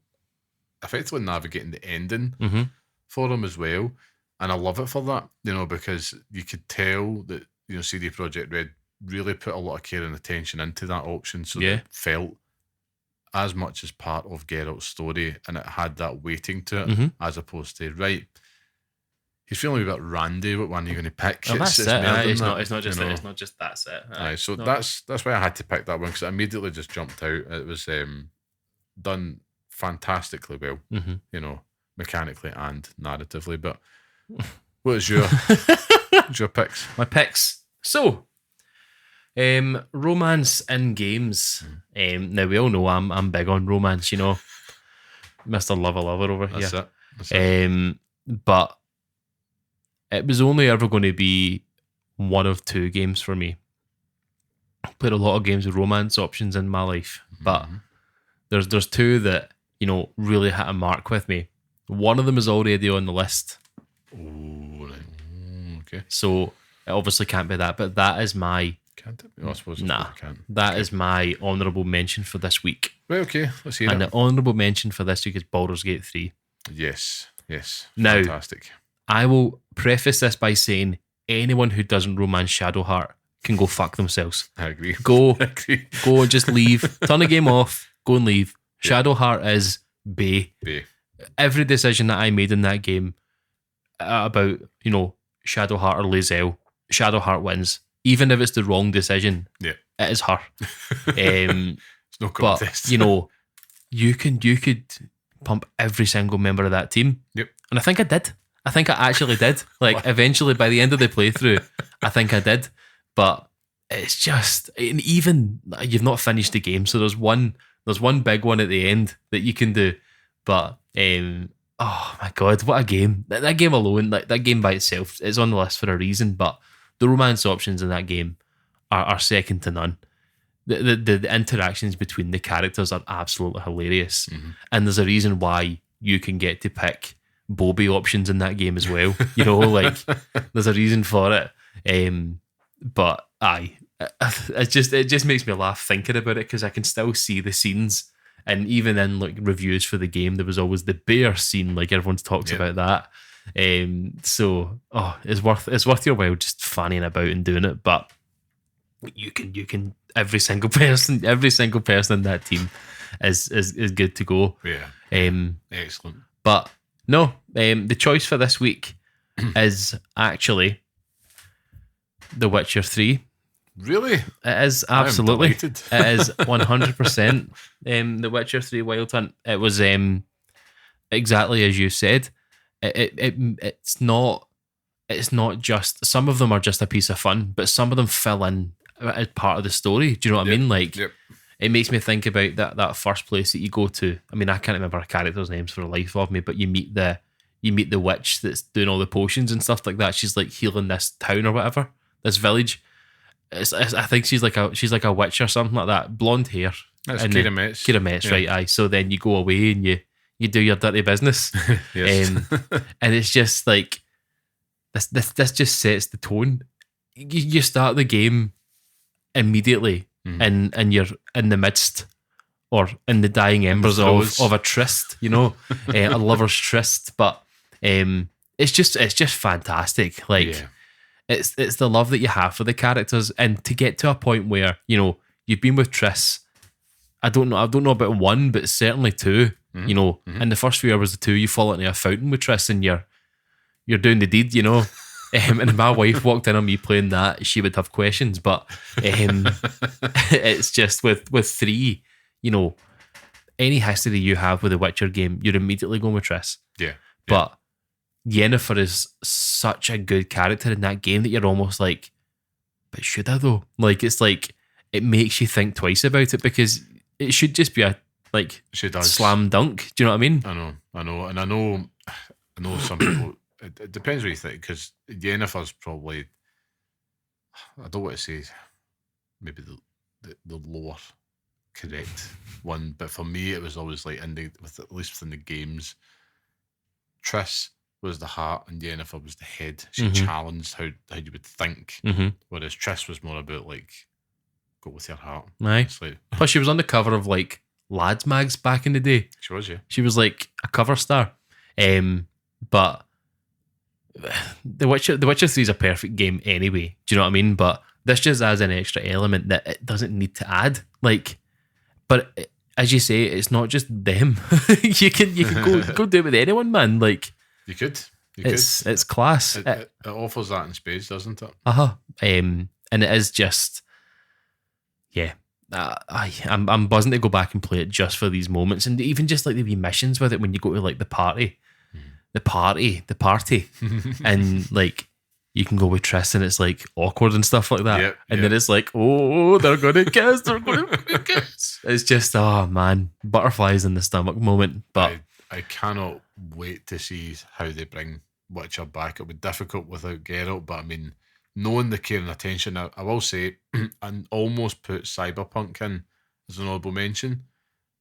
effectively navigating the ending for him as well. And I love it for that, because you could tell that, CD Projekt Red really put a lot of care and attention into that option, so that it felt as much as part of Geralt's story, and it had that weighting to it, as opposed to, right, he's feeling a bit randy, what one are you going to pick? Oh, that's it. It's not just that's it. That's why I had to pick that one, because it immediately just jumped out. It was done fantastically well, mechanically and narratively. But what is your picks? My picks. So, romance in games. Now we all know I'm big on romance, Mr. Lover over here. That's it. But it was only ever going to be one of two games for me. I played a lot of games with romance options in my life, but there's two that really hit a mark with me. One of them is already on the list. Oh, right. Okay. So It obviously can't be that, but that is my... Can't it? No, I suppose it can't. That is my honourable mention for this week. Right, okay, let's hear it. And the honourable mention for this week is Baldur's Gate 3. Yes. Now, fantastic. I will preface this by saying anyone who doesn't romance Shadowheart can go fuck themselves. I agree. Go and just leave. Turn the game off. Go and leave. Yeah. Shadowheart is bae. Every decision that I made in that game about, Shadowheart or Lae'zel, Shadowheart wins. Even if it's the wrong decision, it is her. It's no contest. But, you could pump every single member of that team. Yep. And I think I did. I think I actually did. Like, eventually, by the end of the playthrough, I think I did. But it's just, and even you've not finished the game, so there's one big one at the end that you can do. But oh my god, what a game! That game alone, like that game by itself, is on the list for a reason. But the romance options in that game are second to none. The interactions between the characters are absolutely hilarious, and there's a reason why you can get to pick Bobby options in that game as well. Like there's a reason for it. But it just makes me laugh thinking about it, because I can still see the scenes, and even in like reviews for the game, there was always the bear scene, like everyone's talked about that. So it's worth your while just fanning about and doing it. But you can every single person in that team is good to go. Excellent. But no, the choice for this week is actually The Witcher 3. Really? It is, absolutely. It is 100% The Witcher 3 Wild Hunt. It was exactly as you said. It's not just, some of them are just a piece of fun, but some of them fill in as part of the story. Do you know what I mean? Like, it makes me think about that first place that you go to. I mean, I can't remember a character's names for the life of me, but you meet the witch that's doing all the potions and stuff like that. She's like healing this town or whatever, this village. I think she's like a witch or something like that. Blonde hair. That's Kira Metz. Kira Metz, right? Aye. So then you go away and you do your dirty business. Yes. And it's just like this just sets the tone. You start the game immediately, and you're in the midst or in the dying embers of a tryst, a lover's tryst. But it's just fantastic. Like. It's the love that you have for the characters, and to get to a point where you've been with Triss. I don't know about one, but certainly two. In the first few hours of two, you fall into a fountain with Triss, and you're doing the deed. And if my wife walked in on me playing that, she would have questions. But it's just with 3, any history you have with the Witcher game, you're immediately going with Triss. But Yennefer is such a good character in that game that you're almost like, but should I though? Like, it's like, it makes you think twice about it, because it should just be a slam dunk. Do you know what I mean? I know, and I know some people. It depends what you think, because Yennefer's probably, I don't want to say maybe the lower correct one, but for me it was always like at least within the games, Triss was the heart and Yennefer was the head. She challenged how you would think, whereas Triss was more about like, go with your heart. Aye. Like, plus she was on the cover of like lads mags back in the day. She was, yeah. She was like a cover star. But The Witcher 3 is a perfect game anyway. Do you know what I mean? But this just adds an extra element that it doesn't need to add. Like, but as you say, it's not just them. you can go do it with anyone, man. Like, you could. It's class. It offers that in spades, doesn't it? And it is just, I'm buzzing to go back and play it just for these moments, and even just like the wee missions with it when you go to like the party, and like you can go with Triss and it's like awkward and stuff like that, then it's like, oh, they're gonna kiss. It's just, oh man, butterflies in the stomach moment. But I cannot wait to see how they bring Witcher back. It'll be difficult without Geralt, but I mean, knowing the care and attention, I will say, and almost put Cyberpunk in as an honorable mention,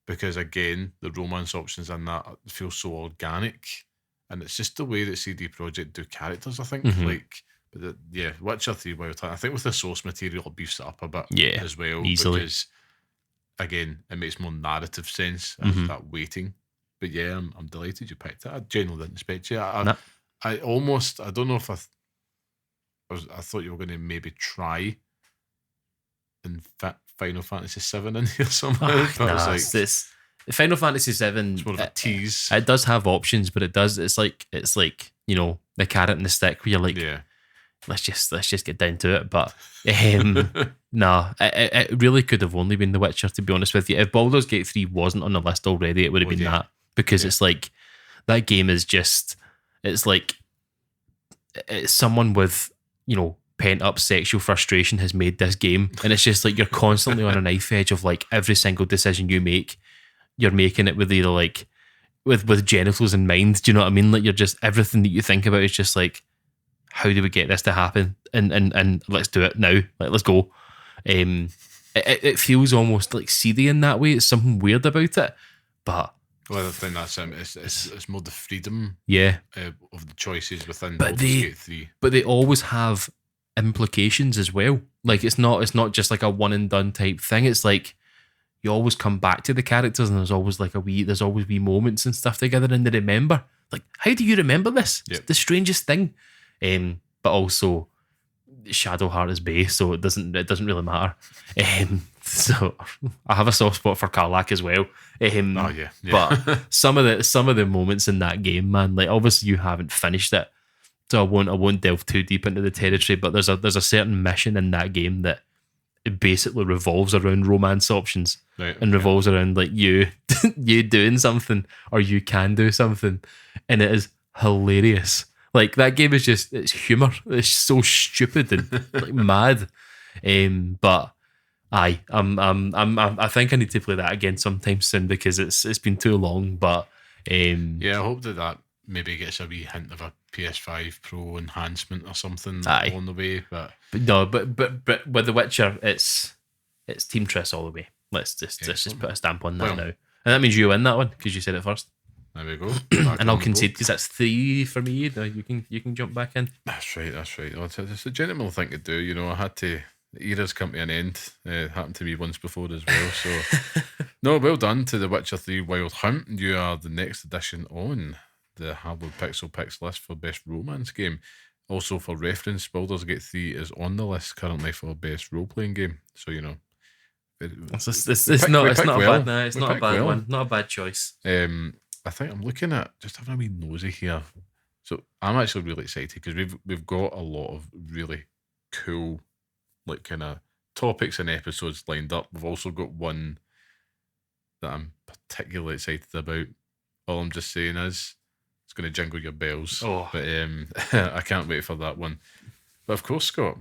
because again, the romance options in that feel so organic, and it's just the way that CD Projekt do characters, I think. Like, But Witcher 3 Wild Hunt, I think with the source material it beefs it up a bit as well. Easily. Because again, it makes more narrative sense as that waiting. But yeah, I'm delighted you picked it. I genuinely didn't expect you. I don't know if I thought you were going to maybe try and fit Final Fantasy 7 in here somehow. It's Final Fantasy 7. It's more of a tease. It does have options, but it's like you know, the carrot and the stick where you're like, let's just get down to it. But it really could have only been The Witcher, to be honest with you. If Baldur's Gate 3 wasn't on the list already, it would have been that, because it's like that game is just, it's like it's someone with, you know, pent up sexual frustration has made this game, and it's just like you're constantly on a knife edge of like every single decision you make, you're making it with either like with genitals in mind. Do you know what I mean? Like, you're just, everything that you think about is just like, how do we get this to happen? And let's do it now. Like, let's go. It feels almost like seedy in that way. It's something weird about it, but well, I think that's it's more the freedom of the choices within Baldur's Gate 3. But they always have implications as well. Like, it's not just like a one and done type thing. It's like you always come back to the characters, and there's always wee moments and stuff together, and they remember. Like, how do you remember this? It's the strangest thing. But also, Shadowheart is Bay, so it doesn't really matter. So I have a soft spot for Karlach as well. But some of the moments in that game, man, like, obviously you haven't finished it, so I won't delve too deep into the territory. But there's a certain mission in that game that it basically revolves around romance options, and revolves around like you doing something, or you can do something, and it is hilarious. Like, that game is just, it's humor. It's so stupid and like mad. But I think I need to play that again sometime soon, because it's been too long. But I hope that maybe gets a wee hint of a PS5 Pro enhancement or something on the way. But with The Witcher, it's Team Triss all the way. Let's just put a stamp on that now. And that means you win that one, because you said it first. There we go. And I'll concede, because that's 3 for me. Now you can jump back in. That's right. Well, it's a gentleman thing to do. You know, I had to. The era's come to an end. It happened to me once before as well. So, no, well done to The Witcher 3 Wild Hunt. You are the next edition on the Hardwood Pixel Picks list for best romance game. Also, for reference, Baldur's Gate 3 is on the list currently for best role playing game. So, you know, it's not a bad one. Not a bad choice. I think I'm looking at, just having a wee nosy here. So I'm actually really excited, because we've got a lot of really cool, like, kind of topics and episodes lined up. We've also got one that I'm particularly excited about. All I'm just saying is it's going to jingle your bells. But I can't wait for that one. But of course, Scott,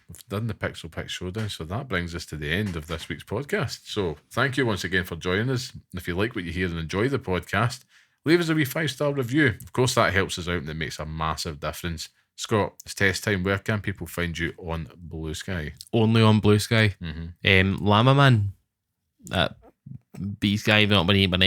we've done the Pixel Picks Showdown, so that brings us to the end of this week's podcast. So thank you once again for joining us. If you like what you hear and enjoy the podcast, leave us a wee 5-star review. Of course, that helps us out, and it makes a massive difference. Scott, it's test time. Where can people find you on Blue Sky? Only on Blue Sky. Llama Man, B Sky, not whatever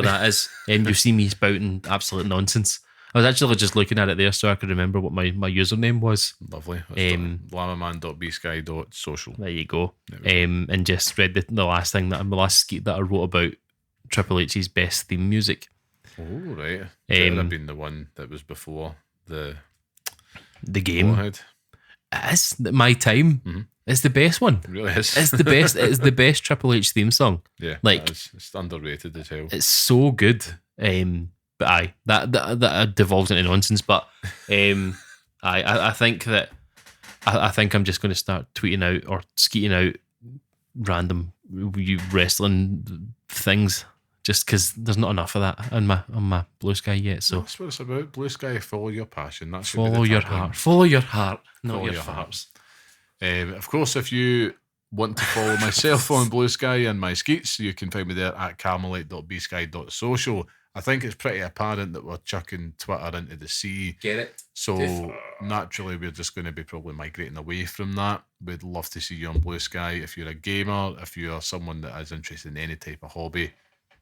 that is. You see me spouting absolute nonsense. I was actually just looking at it there so I could remember what my username was. Lovely. llamaman.bsky.social. There you go. And just read the last thing the last skit that I wrote about Triple H's best theme music. Oh, right. That would have been the one that was before the game. It is my time. Mm-hmm. It's the best one. It really is. It's the best. It's the best Triple H theme song. Yeah, like, it's underrated as hell. It's so good. But that devolves into nonsense. But I think that I think I'm just going to start tweeting out or skeeting out random wrestling things, just because there's not enough of that on my Blue Sky yet. So that's what it's about. Blue Sky, follow your passion. That's follow your heart. Follow your heart, not your farts. Of course, if you want to follow myself on Blue Sky and my skeets, you can find me there at carmelite.bsky.social. I think it's pretty apparent that we're chucking Twitter into the sea. Get it? So naturally, we're just going to be probably migrating away from that. We'd love to see you on Blue Sky. If you're a gamer, if you're someone that is interested in any type of hobby,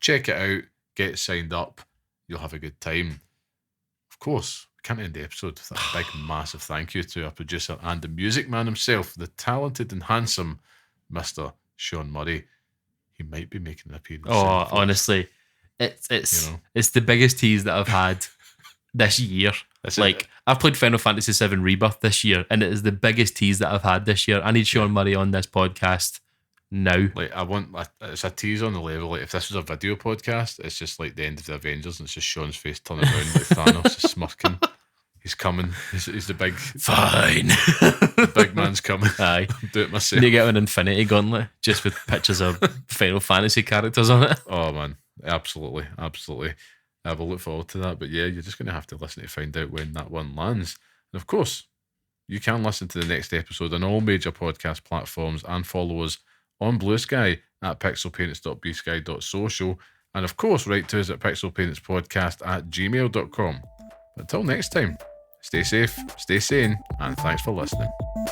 check it out. Get signed up. You'll have a good time. Of course, can't end the episode with a big, massive thank you to our producer and the music man himself, the talented and handsome Mr. Sean Murray. He might be making an appearance. Oh, honestly, it's the biggest tease that I've had this year. I've played Final Fantasy VII Rebirth this year, and it is the biggest tease that I've had this year. I need Sean Murray on this podcast now. It's a tease on the level. Like, if this was a video podcast, it's just like the end of the Avengers, and it's just Sean's face turning around like Thanos, just smirking. He's coming. He's the big. Fine. The big man's coming. Aye. Do it myself. You get an Infinity Gauntlet just with pictures of Final Fantasy characters on it. Oh man, absolutely. I will look forward to that. But yeah, you're just going to have to listen to find out when that one lands. And of course, you can listen to the next episode on all major podcast platforms and follow us on Blue Sky at pixelpainters.bsky.social. And of course, write to us at pixelpaintspodcast@gmail.com. Until next time, stay safe, stay sane, and thanks for listening.